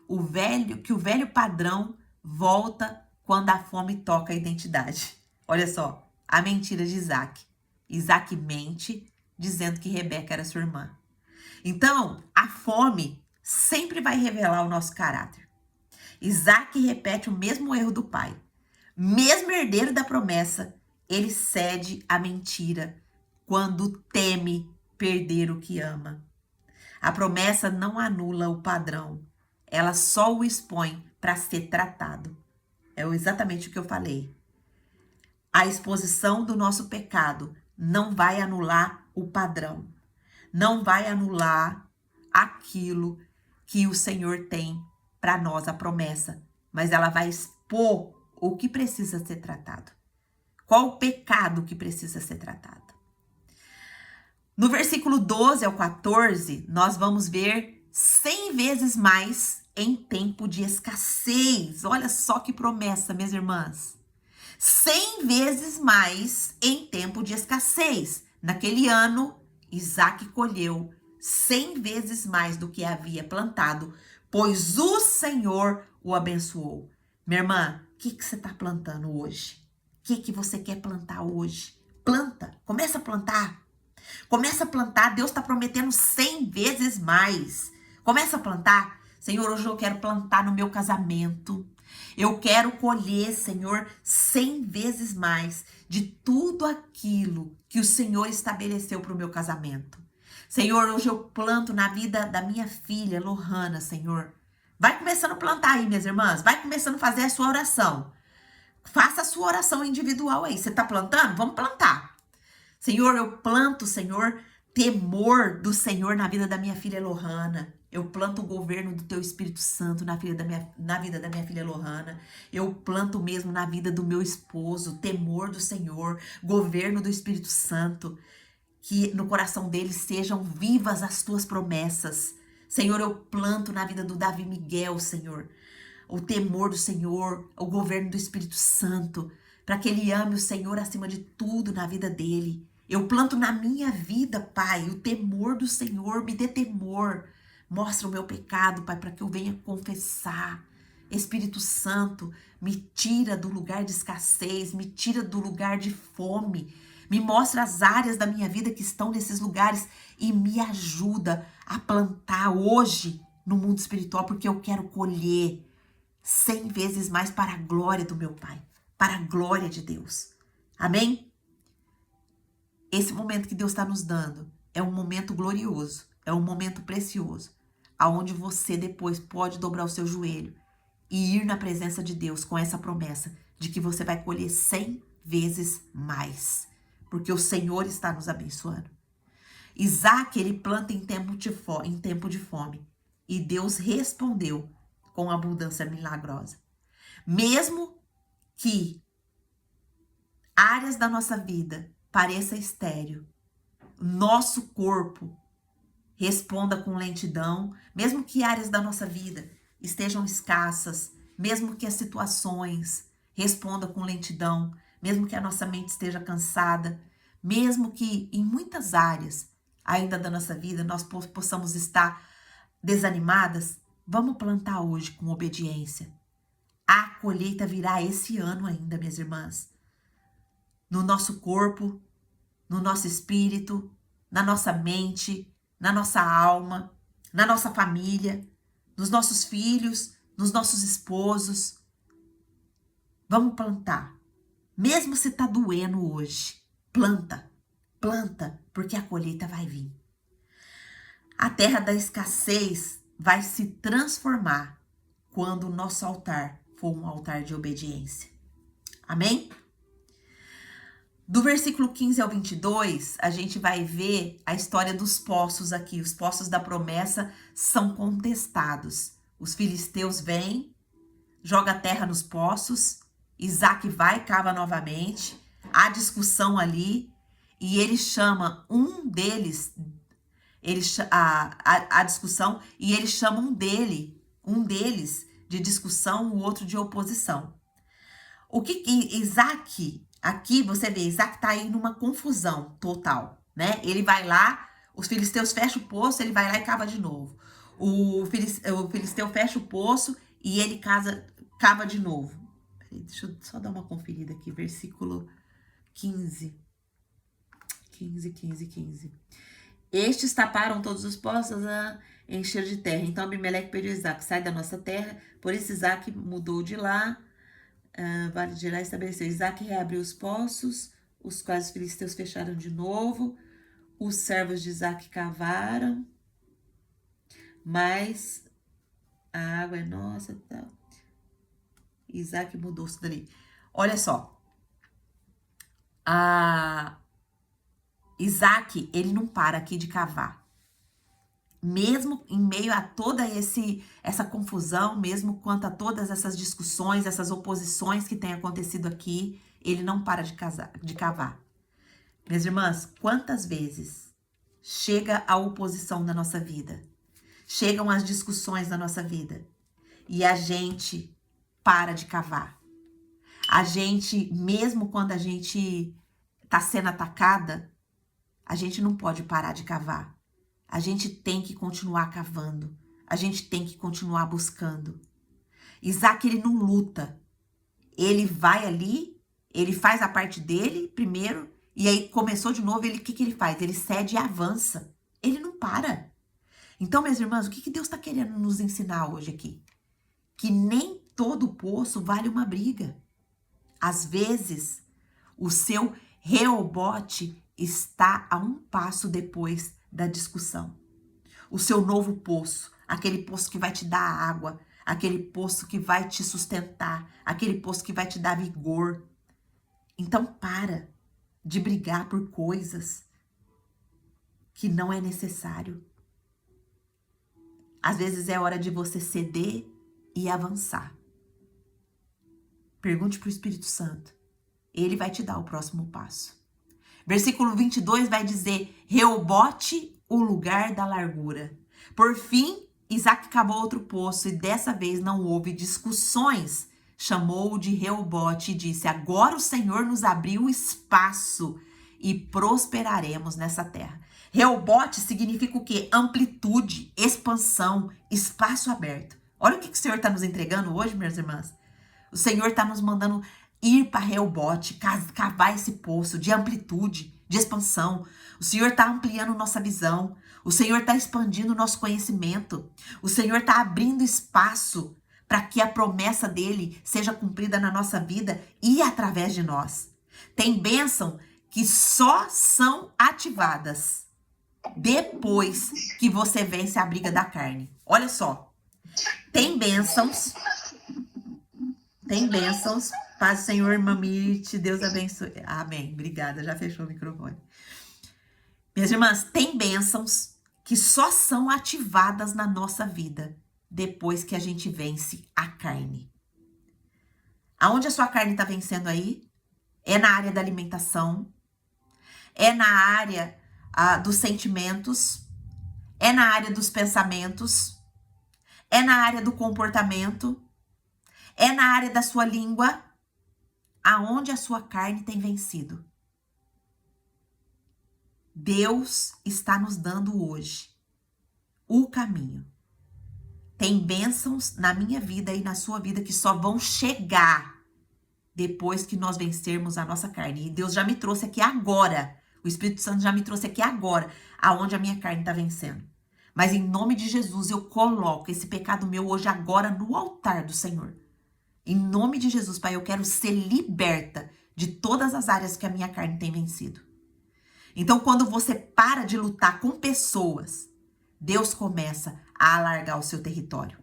que o velho padrão volta quando a fome toca a identidade. Olha só, a mentira de Isaac. Isaac mente, dizendo que Rebeca era sua irmã. Então, a fome sempre vai revelar o nosso caráter. Isaac repete o mesmo erro do pai. Mesmo herdeiro da promessa, ele cede à mentira quando teme perder o que ama. A promessa não anula o padrão, ela só o expõe para ser tratado. É exatamente o que eu falei. A exposição do nosso pecado não vai anular o padrão, não vai anular aquilo que o Senhor tem para nós, a promessa, mas ela vai expor o que precisa ser tratado. Qual o pecado que precisa ser tratado? No versículo 12 ao 14, nós vamos ver 100 vezes mais em tempo de escassez. Olha só que promessa, minhas irmãs. 100 vezes mais em tempo de escassez. Naquele ano, Isaac colheu 100 vezes mais do que havia plantado, pois o Senhor o abençoou. Minha irmã, o que você está plantando hoje? O que você quer plantar hoje? Planta, começa a plantar. Começa a plantar, Deus está prometendo 100 vezes mais. Começa a plantar. Senhor, hoje eu quero plantar no meu casamento. Eu quero colher, Senhor, 100 vezes mais de tudo aquilo que o Senhor estabeleceu para o meu casamento. Senhor, hoje eu planto na vida da minha filha, Lohana, Senhor. Vai começando a plantar aí, minhas irmãs. Vai começando a fazer a sua oração. Faça a sua oração individual aí. Você está plantando? Vamos plantar. Senhor, eu planto, Senhor, temor do Senhor na vida da minha filha Lohana. Eu planto o governo do Teu Espírito Santo na vida da minha filha Lohana. Eu planto mesmo na vida do meu esposo, temor do Senhor, governo do Espírito Santo. Que no coração deles sejam vivas as Tuas promessas. Senhor, eu planto na vida do Davi Miguel, Senhor, o temor do Senhor, o governo do Espírito Santo, para que ele ame o Senhor acima de tudo na vida dele. Eu planto na minha vida, Pai, o temor do Senhor, me dê temor. Mostra o meu pecado, Pai, para que eu venha confessar. Espírito Santo, me tira do lugar de escassez, me tira do lugar de fome. Me mostra as áreas da minha vida que estão nesses lugares e me ajuda a plantar hoje no mundo espiritual, porque eu quero colher 100 vezes mais para a glória do meu Pai, para a glória de Deus. Amém? Esse momento que Deus está nos dando é um momento glorioso, é um momento precioso, aonde você depois pode dobrar o seu joelho e ir na presença de Deus com essa promessa de que você vai colher 100 vezes mais, porque o Senhor está nos abençoando. Isaac, ele planta em tempo de fome, e Deus respondeu com abundância milagrosa. Mesmo que áreas da nossa vida pareça estéril, nosso corpo responda com lentidão, mesmo que áreas da nossa vida estejam escassas, mesmo que as situações respondam com lentidão, mesmo que a nossa mente esteja cansada, mesmo que em muitas áreas ainda da nossa vida nós possamos estar desanimadas, vamos plantar hoje com obediência. A colheita virá esse ano ainda, minhas irmãs. No nosso corpo, no nosso espírito, na nossa mente, na nossa alma, na nossa família, nos nossos filhos, nos nossos esposos. Vamos plantar. Mesmo se tá doendo hoje, planta, porque a colheita vai vir. A terra da escassez vai se transformar quando o nosso altar for um altar de obediência. Amém? Do versículo 15 ao 22, a gente vai ver a história dos poços aqui. Os poços da promessa são contestados. Os filisteus vêm, joga a terra nos poços, Isaac vai e cava novamente. Há discussão ali e ele chama um deles, a discussão, e ele chama um deles de discussão, o outro de oposição. O que Isaac, aqui você vê, Isaac tá aí numa confusão total, né? Ele vai lá, os filisteus fecham o poço, ele vai lá e cava de novo. O filisteu fecha o poço e ele cava de novo. Deixa eu só dar uma conferida aqui, versículo 15. 15. Estes taparam todos os poços a encher de terra. Então Abimeleque pediu a Isaac, sai da nossa terra. Por isso Isaac mudou de lá. Vale de Gerar estabeleceu. Isaac reabriu os poços, os quais os filisteus fecharam de novo. Os servos de Isaac cavaram, mas a água é nossa, tal. Isaac mudou-se dali. Olha só. Isaac, ele não para aqui de cavar. Mesmo em meio a toda essa confusão, mesmo quanto a todas essas discussões, essas oposições que têm acontecido aqui, ele não para de cavar. Minhas irmãs, quantas vezes chega a oposição na nossa vida? Chegam as discussões na nossa vida e a gente para de cavar. A gente, mesmo quando a gente tá sendo atacada, a gente não pode parar de cavar. A gente tem que continuar cavando. A gente tem que continuar buscando. Isaac, ele não luta. Ele vai ali, ele faz a parte dele primeiro, e aí começou de novo, o que ele faz? Ele cede e avança. Ele não para. Então, minhas irmãs, o que Deus está querendo nos ensinar hoje aqui? Que nem todo poço vale uma briga. Às vezes, o seu Reobote está a um passo depois da discussão. O seu novo poço, aquele poço que vai te dar água, aquele poço que vai te sustentar, aquele poço que vai te dar vigor. Então para de brigar por coisas que não é necessário. Às vezes é hora de você ceder e avançar. Pergunte para o Espírito Santo. Ele vai te dar o próximo passo. Versículo 22 vai dizer, Reobote, o lugar da largura. Por fim, Isaac cavou outro poço e dessa vez não houve discussões. Chamou-o de Reobote e disse, agora o Senhor nos abriu espaço e prosperaremos nessa terra. Reobote significa o quê? Amplitude, expansão, espaço aberto. Olha o que o Senhor está nos entregando hoje, minhas irmãs. O Senhor está nos mandando ir para Reobote, cavar esse poço de amplitude, de expansão. O Senhor está ampliando nossa visão. O Senhor está expandindo nosso conhecimento. O Senhor está abrindo espaço para que a promessa dele seja cumprida na nossa vida e através de nós. Tem bênção que só são ativadas depois que você vence a briga da carne. Olha só. Tem bênçãos. Paz, Senhor, mamite, Deus abençoe. Amém. Obrigada, já fechou o microfone. Minhas irmãs, tem bênçãos que só são ativadas na nossa vida depois que a gente vence a carne. Aonde a sua carne está vencendo aí? É na área da alimentação, é na área dos sentimentos, é na área dos pensamentos, é na área do comportamento, É na área da sua língua aonde a sua carne tem vencido. Deus está nos dando hoje o caminho. Tem bênçãos na minha vida e na sua vida que só vão chegar depois que nós vencermos a nossa carne. E Deus já me trouxe aqui agora. O Espírito Santo já me trouxe aqui agora, aonde a minha carne está vencendo. Mas em nome de Jesus, eu coloco esse pecado meu hoje, agora, no altar do Senhor. Em nome de Jesus, Pai, eu quero ser liberta de todas as áreas que a minha carne tem vencido. Então, quando você para de lutar com pessoas, Deus começa a alargar o seu território.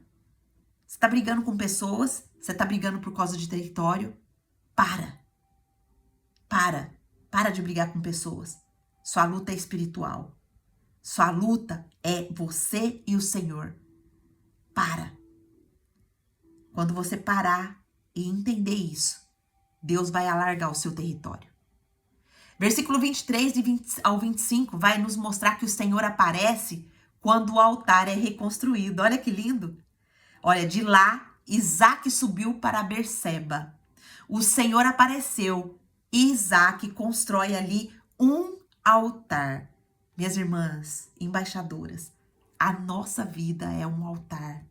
Você está brigando com pessoas, você está brigando por causa de território, Para de brigar com pessoas. Sua luta é espiritual. Sua luta é você e o Senhor. Para. Quando você parar e entender isso, Deus vai alargar o seu território. Versículo 23 ao 25 vai nos mostrar que o Senhor aparece quando o altar é reconstruído. Olha que lindo. Olha, de lá, Isaac subiu para Berseba. O Senhor apareceu e Isaac constrói ali um altar. Minhas irmãs, embaixadoras, a nossa vida é um altar.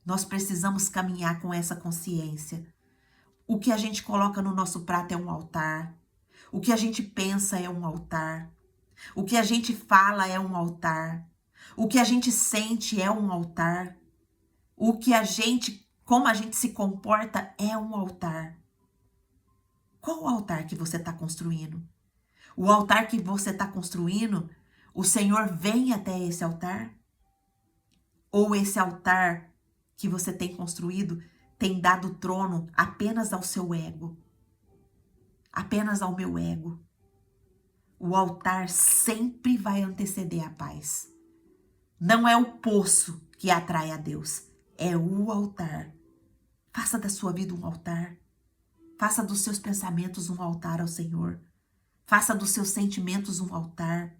Nós precisamos caminhar com essa consciência. O que a gente coloca no nosso prato é um altar. O que a gente pensa é um altar. O que a gente fala é um altar. O que a gente sente é um altar. Como a gente se comporta é um altar. Qual o altar que você está construindo? O altar que você está construindo, o Senhor vem até esse altar? Ou esse altar que você tem construído tem dado trono apenas ao seu ego? Apenas ao meu ego? O altar sempre vai anteceder a paz. Não é o poço que atrai a Deus, é o altar. Faça da sua vida um altar. Faça dos seus pensamentos um altar ao Senhor. Faça dos seus sentimentos um altar.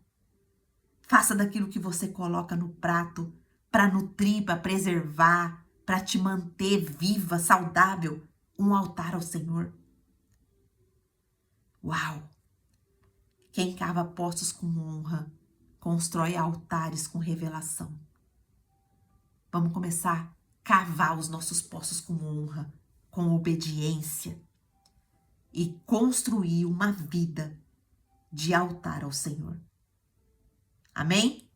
Faça daquilo que você coloca no prato para nutrir, para preservar, para te manter viva, saudável, um altar ao Senhor. Uau! Quem cava poços com honra, constrói altares com revelação. Vamos começar a cavar os nossos poços com honra, com obediência e construir uma vida de altar ao Senhor. Amém?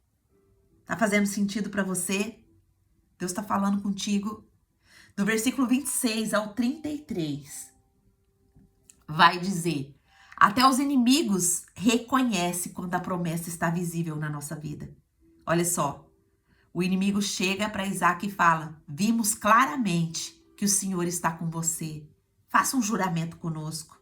Tá fazendo sentido para você? Deus está falando contigo. No versículo 26 ao 33, vai dizer: até os inimigos reconhecem quando a promessa está visível na nossa vida. Olha só, o inimigo chega para Isaac e fala: vimos claramente que o Senhor está com você. Faça um juramento conosco.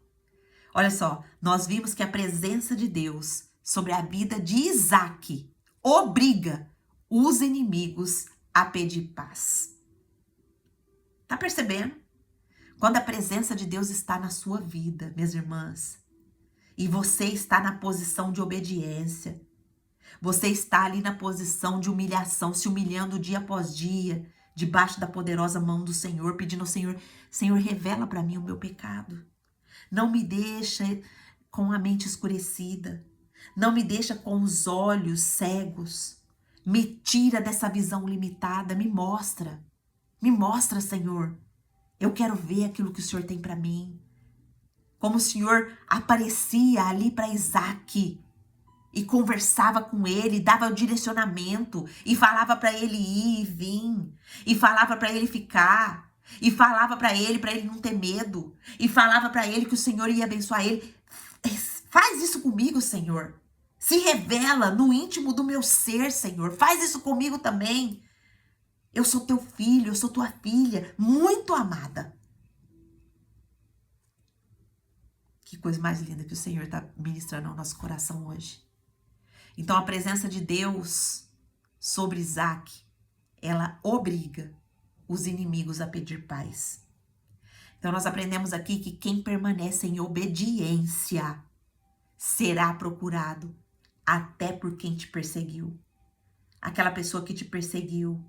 Olha só, nós vimos que a presença de Deus sobre a vida de Isaac obriga os inimigos a pedir paz. Tá percebendo? Quando a presença de Deus está na sua vida, minhas irmãs, e você está na posição de obediência, você está ali na posição de humilhação, se humilhando dia após dia, debaixo da poderosa mão do Senhor, pedindo ao Senhor: Senhor, revela para mim o meu pecado. Não me deixa com a mente escurecida. Não me deixa com os olhos cegos. Me tira dessa visão limitada. Me mostra, Senhor. Eu quero ver aquilo que o Senhor tem para mim. Como o Senhor aparecia ali para Isaac e conversava com ele, dava o direcionamento e falava para ele ir e vir, e falava para ele ficar, e falava para ele não ter medo, e falava para ele que o Senhor ia abençoar ele. Faz isso comigo, Senhor. Se revela no íntimo do meu ser, Senhor. Faz isso comigo também. Eu sou teu filho, eu sou tua filha, muito amada. Que coisa mais linda que o Senhor está ministrando ao nosso coração hoje. Então, a presença de Deus sobre Isaac, ela obriga os inimigos a pedir paz. Então, nós aprendemos aqui que quem permanece em obediência será procurado até por quem te perseguiu. Aquela pessoa que te perseguiu,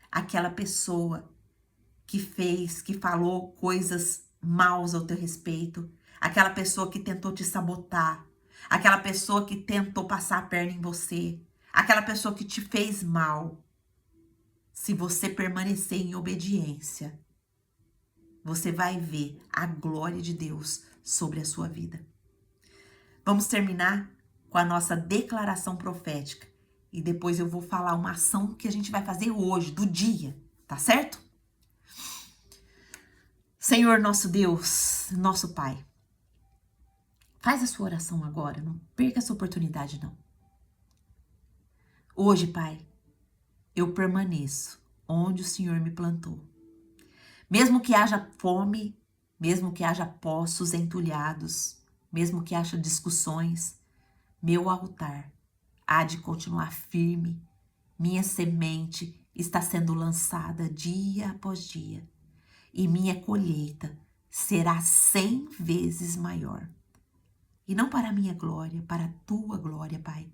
aquela pessoa que fez, que falou coisas maus ao teu respeito, aquela pessoa que tentou te sabotar, aquela pessoa que tentou passar a perna em você, aquela pessoa que te fez mal. Se você permanecer em obediência, você vai ver a glória de Deus sobre a sua vida. Vamos terminar com a nossa declaração profética. E depois eu vou falar uma ação que a gente vai fazer hoje, do dia, tá certo? Senhor nosso Deus, nosso Pai, faz a sua oração agora, não perca essa oportunidade não. Hoje, Pai, eu permaneço onde o Senhor me plantou. Mesmo que haja fome, mesmo que haja poços entulhados, mesmo que haja discussões, meu altar há de continuar firme. Minha semente está sendo lançada dia após dia e minha colheita será 100 vezes maior. E não para a minha glória, para a tua glória, Pai.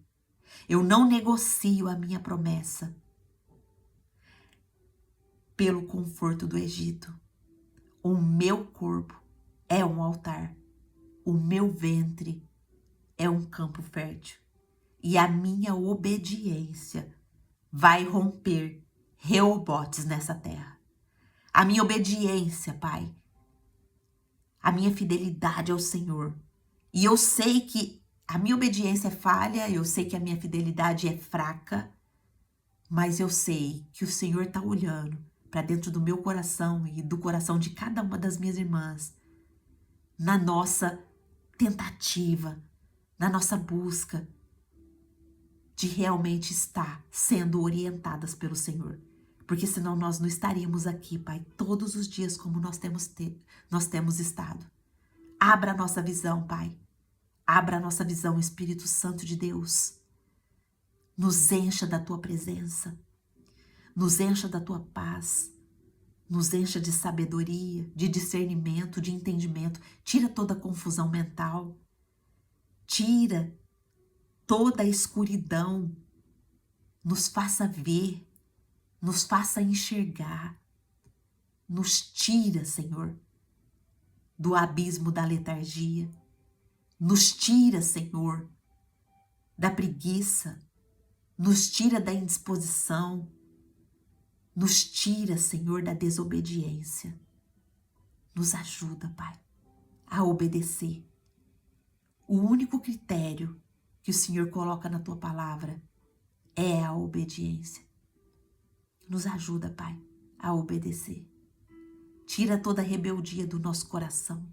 Eu não negocio a minha promessa pelo conforto do Egito. O meu corpo é um altar. O meu ventre é um campo fértil. E a minha obediência vai romper Reobotes nessa terra. A minha obediência, Pai, a minha fidelidade ao Senhor. E eu sei que a minha obediência é falha, eu sei que a minha fidelidade é fraca, mas eu sei que o Senhor está olhando para dentro do meu coração e do coração de cada uma das minhas irmãs, na nossa tentativa, na nossa busca de realmente estar sendo orientadas pelo Senhor. Porque senão nós não estaríamos aqui, Pai, todos os dias como nós temos estado. Abra a nossa visão, Pai. Abra a nossa visão, Espírito Santo de Deus. Nos encha da Tua presença. Nos encha da Tua paz. Nos encha de sabedoria, de discernimento, de entendimento. Tira toda a confusão mental. Tira toda a escuridão. Nos faça ver. Nos faça enxergar. Nos tira, Senhor, do abismo da letargia. Nos tira, Senhor, da preguiça. Nos tira da indisposição. Nos tira, Senhor, da desobediência. Nos ajuda, Pai, a obedecer. O único critério que o Senhor coloca na Tua palavra é a obediência. Nos ajuda, Pai, a obedecer. Tira toda a rebeldia do nosso coração.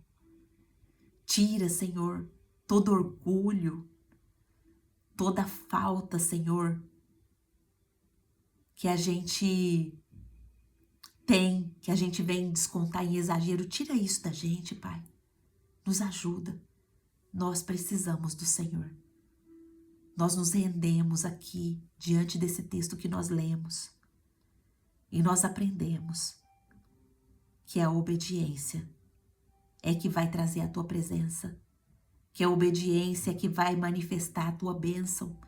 Tira, Senhor, todo orgulho, toda falta, Senhor, que a gente tem, que a gente vem descontar em exagero. Tira isso da gente, Pai. Nos ajuda. Nós precisamos do Senhor. Nós nos rendemos aqui diante desse texto que nós lemos. E nós aprendemos que a obediência é que vai trazer a Tua presença, que a obediência é que vai manifestar a Tua bênção,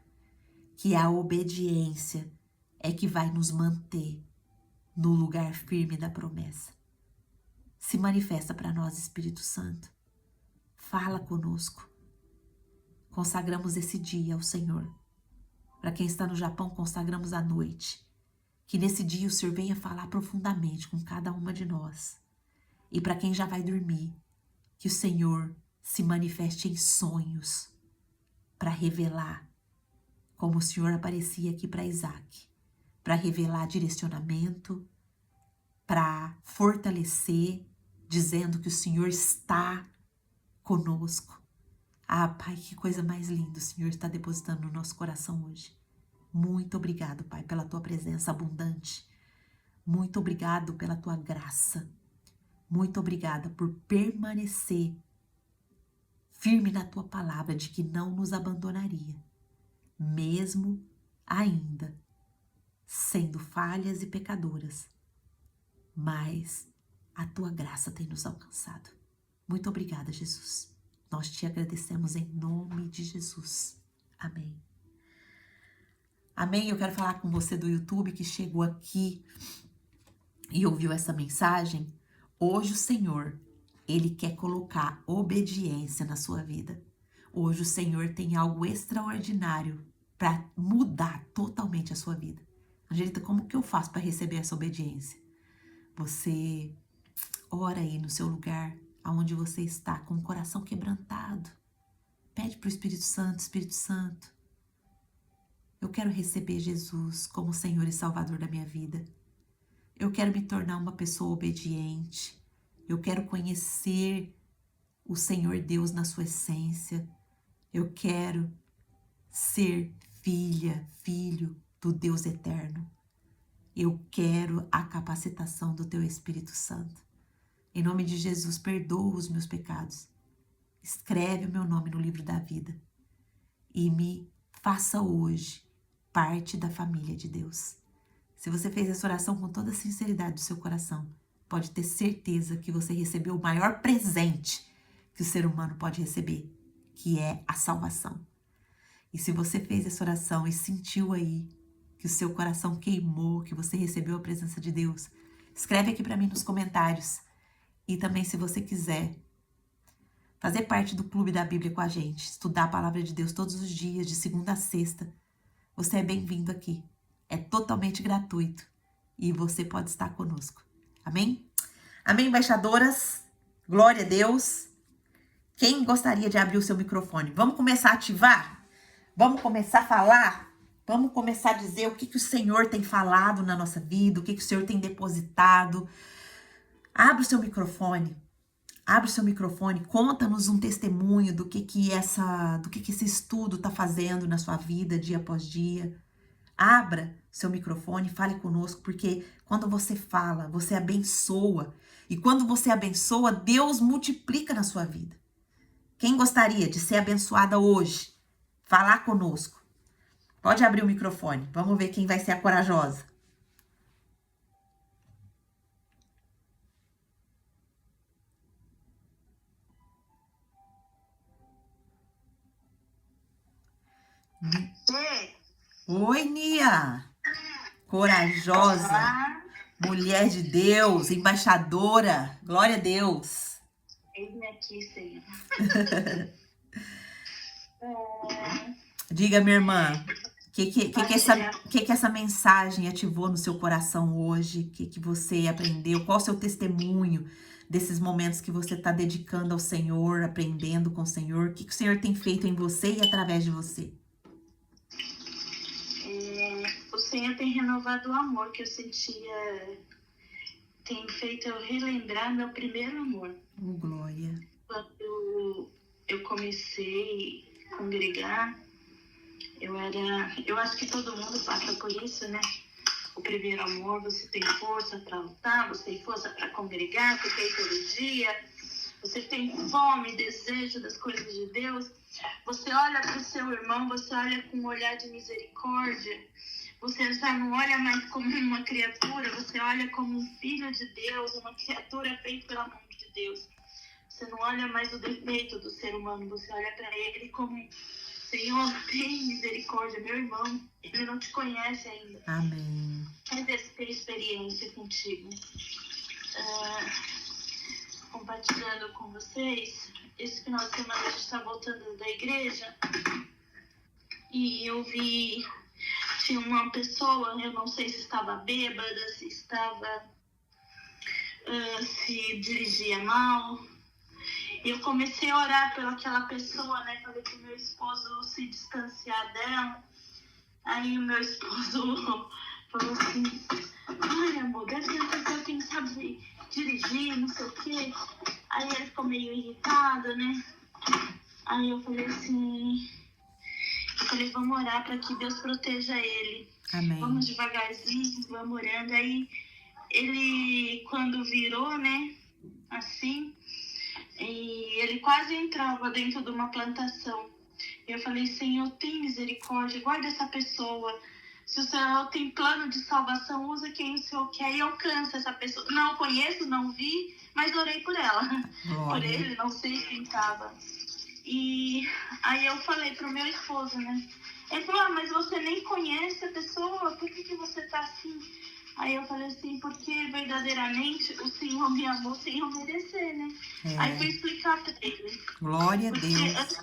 que a obediência é que vai nos manter no lugar firme da promessa. Se manifesta para nós, Espírito Santo. Fala conosco. Consagramos esse dia ao Senhor. Para quem está no Japão, consagramos a noite. Que nesse dia o Senhor venha falar profundamente com cada uma de nós. E para quem já vai dormir, que o Senhor se manifeste em sonhos para revelar como o Senhor aparecia aqui para Isaac, para revelar direcionamento, para fortalecer, dizendo que o Senhor está conosco. Ah, Pai, que coisa mais linda o Senhor está depositando no nosso coração hoje. Muito obrigado, Pai, pela Tua presença abundante. Muito obrigado pela Tua graça. Muito obrigada por permanecer firme na Tua palavra de que não nos abandonaria, mesmo ainda sendo falhas e pecadoras, mas a Tua graça tem nos alcançado. Muito obrigada, Jesus. Nós Te agradecemos em nome de Jesus. Amém. Amém. Eu quero falar com você do YouTube que chegou aqui e ouviu essa mensagem, hoje o Senhor, Ele quer colocar obediência na sua vida. Hoje o Senhor tem algo extraordinário para mudar totalmente a sua vida. Angelita, como que eu faço para receber essa obediência? Você ora aí no seu lugar, aonde você está, com o coração quebrantado. Pede para o Espírito Santo, eu quero receber Jesus como Senhor e Salvador da minha vida. Eu quero me tornar uma pessoa obediente. Eu quero conhecer o Senhor Deus na sua essência. Eu quero ser filha, filho do Deus eterno. Eu quero a capacitação do teu Espírito Santo. Em nome de Jesus, perdoa os meus pecados. Escreve o meu nome no livro da vida e me faça hoje parte da família de Deus. Se você fez essa oração com toda a sinceridade do seu coração, pode ter certeza que você recebeu o maior presente que o ser humano pode receber, que é a salvação. E se você fez essa oração e sentiu aí que o seu coração queimou, que você recebeu a presença de Deus, escreve aqui para mim nos comentários. E também, se você quiser fazer parte do Clube da Bíblia com a gente, estudar a Palavra de Deus todos os dias, de segunda a sexta, você é bem-vindo aqui. É totalmente gratuito e você pode estar conosco. Amém? Amém, embaixadoras? Glória a Deus. Quem gostaria de abrir o seu microfone? Vamos começar a ativar? Vamos começar a falar? Vamos começar a dizer o que o Senhor tem falado na nossa vida, o que o Senhor tem depositado. Abre o seu microfone. Abre o seu microfone, conta-nos um testemunho do que esse estudo está fazendo na sua vida, dia após dia. Abra seu microfone, fale conosco, porque quando você fala, você abençoa. E quando você abençoa, Deus multiplica na sua vida. Quem gostaria de ser abençoada hoje? Falar conosco. Pode abrir o microfone. Vamos ver quem vai ser a corajosa. Oi, Nia. Corajosa. Olá. Mulher de Deus, embaixadora. Glória a Deus. Eis-me aqui, Senhor. Diga, minha irmã, que essa mensagem ativou no seu coração hoje? O que você aprendeu? Qual o seu testemunho desses momentos que você está dedicando ao Senhor, aprendendo com o Senhor? O que o Senhor tem feito em você e através de você? O Senhor tem renovado o amor que eu sentia, tem feito eu relembrar meu primeiro amor. Glória. Quando eu comecei a congregar, eu acho que todo mundo passa por isso, né? O primeiro amor, você tem força para lutar, você tem força para congregar, você tem todo dia, você tem fome, desejo das coisas de Deus. Você olha para o seu irmão, você olha com um olhar de misericórdia. Você já não olha mais como uma criatura, você olha como um filho de Deus, uma criatura feita pela mão de Deus. Você não olha mais o defeito do ser humano, você olha para ele como: Senhor, tem misericórdia, meu irmão, ele não te conhece ainda. Amém. Quer ter experiência contigo. Compartilhando com vocês, esse final de semana a gente está voltando da igreja e eu vi, tinha uma pessoa, eu não sei se estava bêbada, se estava, se dirigia mal. E eu comecei a orar pelaquela pessoa, né? Falei pro meu esposo se distanciar dela. Aí o meu esposo falou assim: ai, amor, deve ser uma pessoa que não sabe dirigir, não sei o quê. Aí ele ficou meio irritado, né? Aí eu falei assim, vamos orar para que Deus proteja ele. Amém. Vamos devagarzinho, vamos orando. Aí ele, quando virou, né, assim, e ele quase entrava dentro de uma plantação. Eu falei: Senhor, tem misericórdia, guarda essa pessoa. Se o Senhor tem plano de salvação, usa quem o Senhor quer e alcança essa pessoa. Não conheço, não vi, mas orei por ela. Glória. Por ele, não sei quem estava. E aí eu falei pro meu esposo, né? Ele falou: mas você nem conhece a pessoa, por que você tá assim? Aí eu falei assim, porque verdadeiramente o Senhor me amou sem eu merecer, né? Aí fui explicar pra ele. Glória a Deus.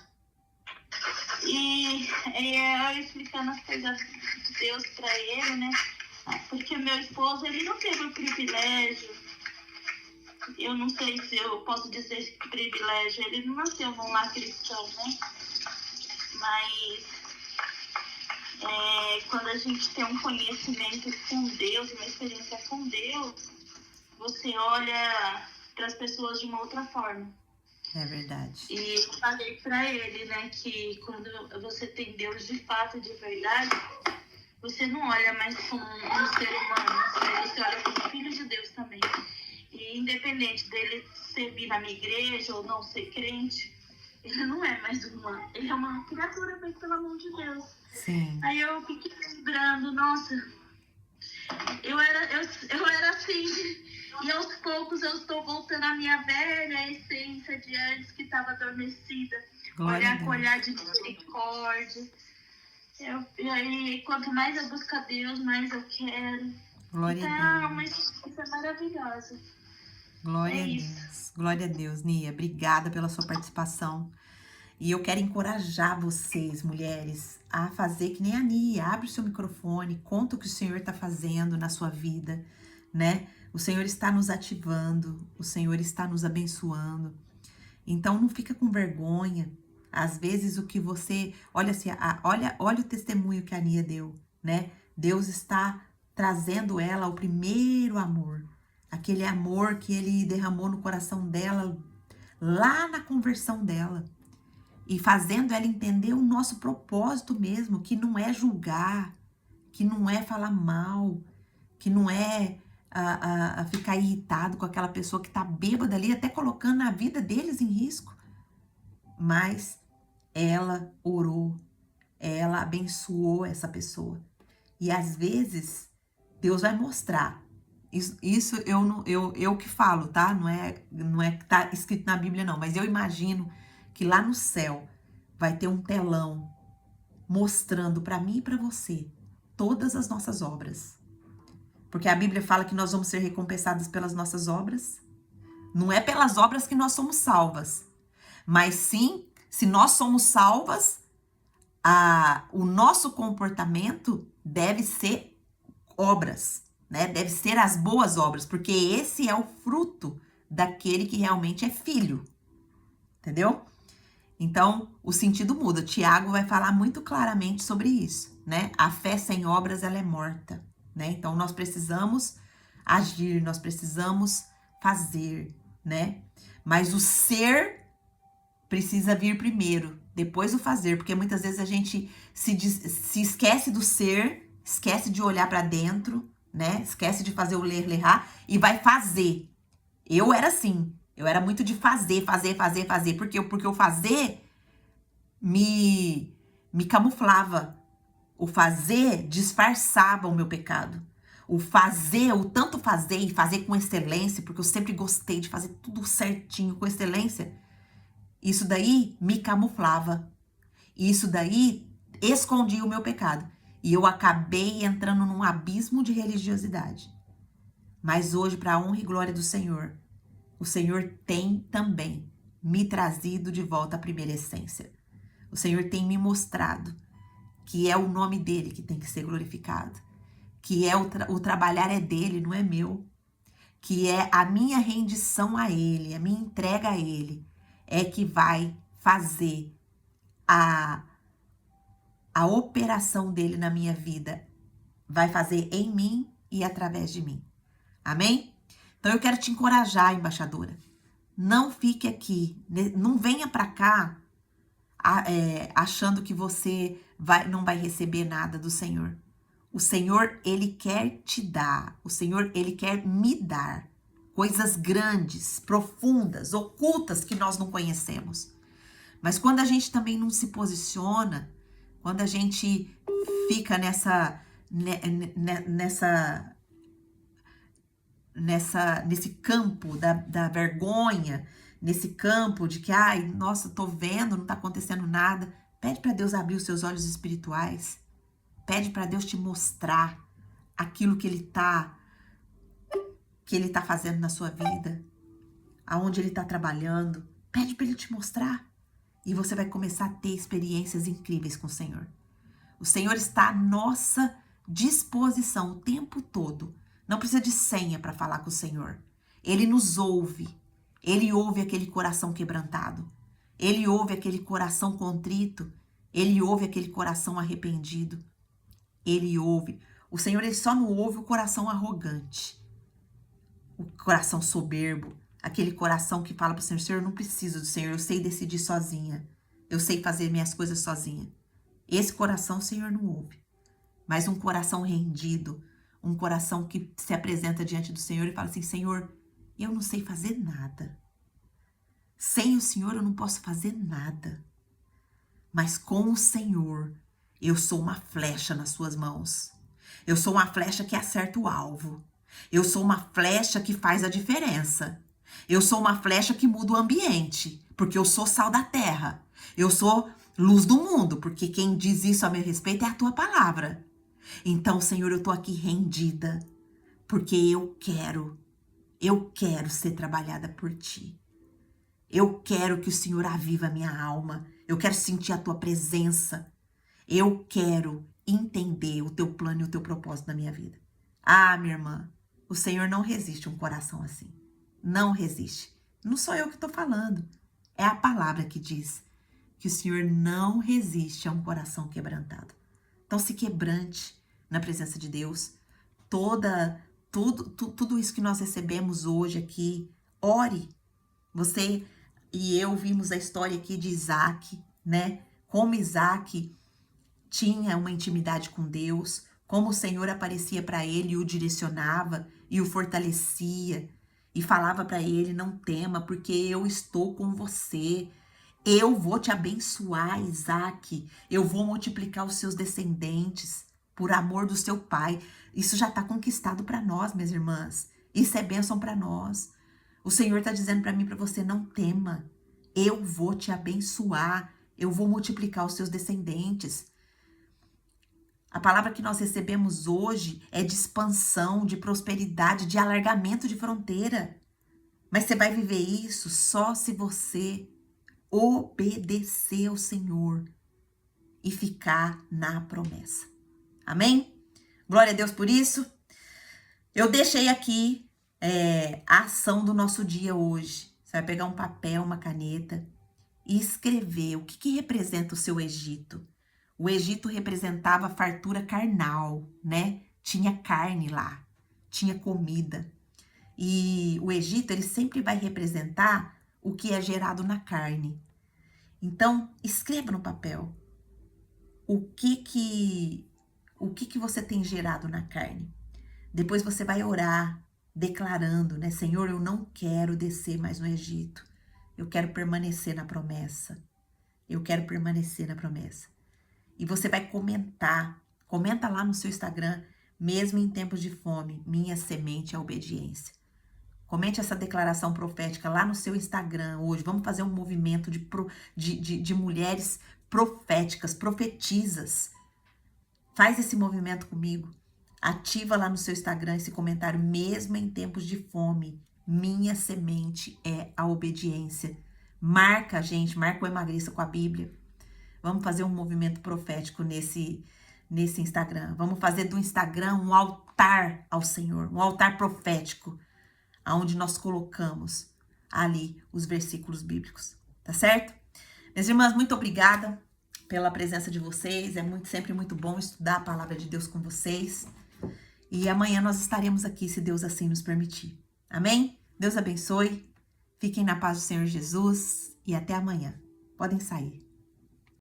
Eu explicando as coisas de Deus pra ele, né? Porque meu esposo, ele não teve o privilégio, eu não sei se eu posso dizer privilégio, ele não nasceu num lar cristão, né? Mas quando a gente tem um conhecimento com Deus, uma experiência com Deus, você olha para as pessoas de uma outra forma. É verdade. E eu falei para ele, né, que quando você tem Deus de fato, de verdade, você não olha mais como um ser humano, você olha como filho de Deus também. E independente dele servir na minha igreja ou não ser crente, ele não é mais humano, ele é uma criatura feita pela mão de Deus. Sim. Aí eu fiquei lembrando, nossa, eu era assim, e aos poucos eu estou voltando à minha velha essência de antes que estava adormecida. Olhar com olhar de misericórdia. E aí, quanto mais eu busco a Deus, mais eu quero. Glória então, a Deus. Uma experiência maravilhosa. Glória a Deus. Glória a Deus, Nia. Obrigada pela sua participação. E eu quero encorajar vocês, mulheres, a fazer que nem a Nia. Abre o seu microfone, conta o que o Senhor está fazendo na sua vida, né? O Senhor está nos ativando, o Senhor está nos abençoando. Então, não fica com vergonha. Às vezes, o que você... Olha assim, olha o testemunho que a Nia deu, né? Deus está trazendo ela ao primeiro amor. Aquele amor que Ele derramou no coração dela, lá na conversão dela. E fazendo ela entender o nosso propósito mesmo, que não é julgar, que não é falar mal, que não é ficar irritado com aquela pessoa que tá bêbada ali, até colocando a vida deles em risco. Mas ela orou, ela abençoou essa pessoa. E às vezes, Deus vai mostrar. Isso eu que falo, tá? Não é que tá escrito na Bíblia, não. Mas eu imagino que lá no céu vai ter um telão mostrando para mim e para você todas as nossas obras. Porque a Bíblia fala que nós vamos ser recompensados pelas nossas obras. Não é pelas obras que nós somos salvas. Mas sim, se nós somos salvas, o nosso comportamento deve ser obras, né? Deve ser as boas obras, porque esse é o fruto daquele que realmente é filho. Entendeu? Então, o sentido muda. Tiago vai falar muito claramente sobre isso, né? A fé sem obras, ela é morta, né? Então, nós precisamos agir, nós precisamos fazer, né? Mas o ser precisa vir primeiro, depois o fazer, porque muitas vezes a gente se esquece do ser, esquece de olhar para dentro, né? Esquece de fazer o ler-lerrar e vai fazer. Eu era assim. Eu era muito de fazer. Porque o fazer me camuflava. O fazer disfarçava o meu pecado. O tanto fazer e fazer com excelência, porque eu sempre gostei de fazer tudo certinho, com excelência. Isso daí me camuflava. Isso daí escondia o meu pecado. E eu acabei entrando num abismo de religiosidade. Mas hoje, para a honra e glória do Senhor, o Senhor tem também me trazido de volta à primeira essência. O Senhor tem me mostrado que é o nome dele que tem que ser glorificado. Que é o trabalhar é dele, não é meu. Que é a minha rendição a ele, a minha entrega a ele, é que vai fazer a operação dele na minha vida. Vai fazer em mim e através de mim. Amém? Então eu quero te encorajar, embaixadora. Não fique aqui, não venha para cá achando que você não vai receber nada do Senhor. O Senhor, Ele quer te dar. O Senhor, Ele quer me dar coisas grandes, profundas, ocultas que nós não conhecemos. Mas quando a gente também não se posiciona, quando a gente fica nesse campo da vergonha, nesse campo de que, ai, nossa, tô vendo, não tá acontecendo nada. Pede para Deus abrir os seus olhos espirituais. Pede para Deus te mostrar aquilo que Ele tá que Ele está fazendo na sua vida, aonde Ele está trabalhando. Pede para Ele te mostrar. E você vai começar a ter experiências incríveis com o Senhor. O Senhor está à nossa disposição o tempo todo. Não precisa de senha para falar com o Senhor. Ele nos ouve. Ele ouve aquele coração quebrantado. Ele ouve aquele coração contrito. Ele ouve aquele coração arrependido. Ele ouve. O Senhor, Ele só não ouve o coração arrogante. O coração soberbo. Aquele coração que fala para o Senhor, Senhor, eu não preciso do Senhor, eu sei decidir sozinha. Eu sei fazer minhas coisas sozinha. Esse coração o Senhor não ouve. Mas um coração rendido, um coração que se apresenta diante do Senhor e fala assim, Senhor, eu não sei fazer nada. Sem o Senhor eu não posso fazer nada. Mas com o Senhor, eu sou uma flecha nas suas mãos. Eu sou uma flecha que acerta o alvo. Eu sou uma flecha que faz a diferença. Eu sou uma flecha que muda o ambiente, porque eu sou sal da terra. Eu sou luz do mundo, porque quem diz isso a meu respeito é a tua palavra. Então, Senhor, eu tô aqui rendida, porque eu quero ser trabalhada por ti. Eu quero que o Senhor aviva a minha alma. Eu quero sentir a tua presença. Eu quero entender o teu plano e o teu propósito na minha vida. Ah, minha irmã, o Senhor não resiste a um coração assim. Não resiste. Não sou eu que estou falando. É a palavra que diz que o Senhor não resiste a um coração quebrantado. Então se quebrante na presença de Deus. Tudo isso que nós recebemos hoje aqui, ore. Você e eu vimos a história aqui de Isaac, né? Como Isaac tinha uma intimidade com Deus, como o Senhor aparecia para ele e o direcionava e o fortalecia e falava para ele, não tema, porque eu estou com você. Eu vou te abençoar, Isaac. Eu vou multiplicar os seus descendentes por amor do seu pai. Isso já está conquistado para nós, minhas irmãs. Isso é bênção para nós. O Senhor está dizendo para mim, para você, não tema. Eu vou te abençoar. Eu vou multiplicar os seus descendentes. A palavra que nós recebemos hoje é de expansão, de prosperidade, de alargamento de fronteira. Mas você vai viver isso só se você obedecer ao Senhor e ficar na promessa. Amém? Glória a Deus por isso. Eu deixei aqui a ação do nosso dia hoje. Você vai pegar um papel, uma caneta e escrever o que representa o seu Egito. O Egito representava a fartura carnal, né? Tinha carne lá, tinha comida. E o Egito, ele sempre vai representar o que é gerado na carne. Então, escreva no papel o que você tem gerado na carne. Depois você vai orar, declarando, né? Senhor, eu não quero descer mais no Egito. Eu quero permanecer na promessa. Eu quero permanecer na promessa. E você vai comentar. Comenta lá no seu Instagram, mesmo em tempos de fome, minha semente é a obediência. Comente essa declaração profética lá no seu Instagram hoje. Vamos fazer um movimento de mulheres proféticas, profetizas. Faz esse movimento comigo. Ativa lá no seu Instagram esse comentário, mesmo em tempos de fome, minha semente é a obediência. Marca a gente, marca o Emagreça com a Bíblia. Vamos fazer um movimento profético nesse Instagram. Vamos fazer do Instagram um altar ao Senhor, um altar profético, onde nós colocamos ali os versículos bíblicos, tá certo? Minhas irmãs, muito obrigada pela presença de vocês. É sempre muito bom estudar a palavra de Deus com vocês. E amanhã nós estaremos aqui, se Deus assim nos permitir. Amém? Deus abençoe. Fiquem na paz do Senhor Jesus e até amanhã. Podem sair.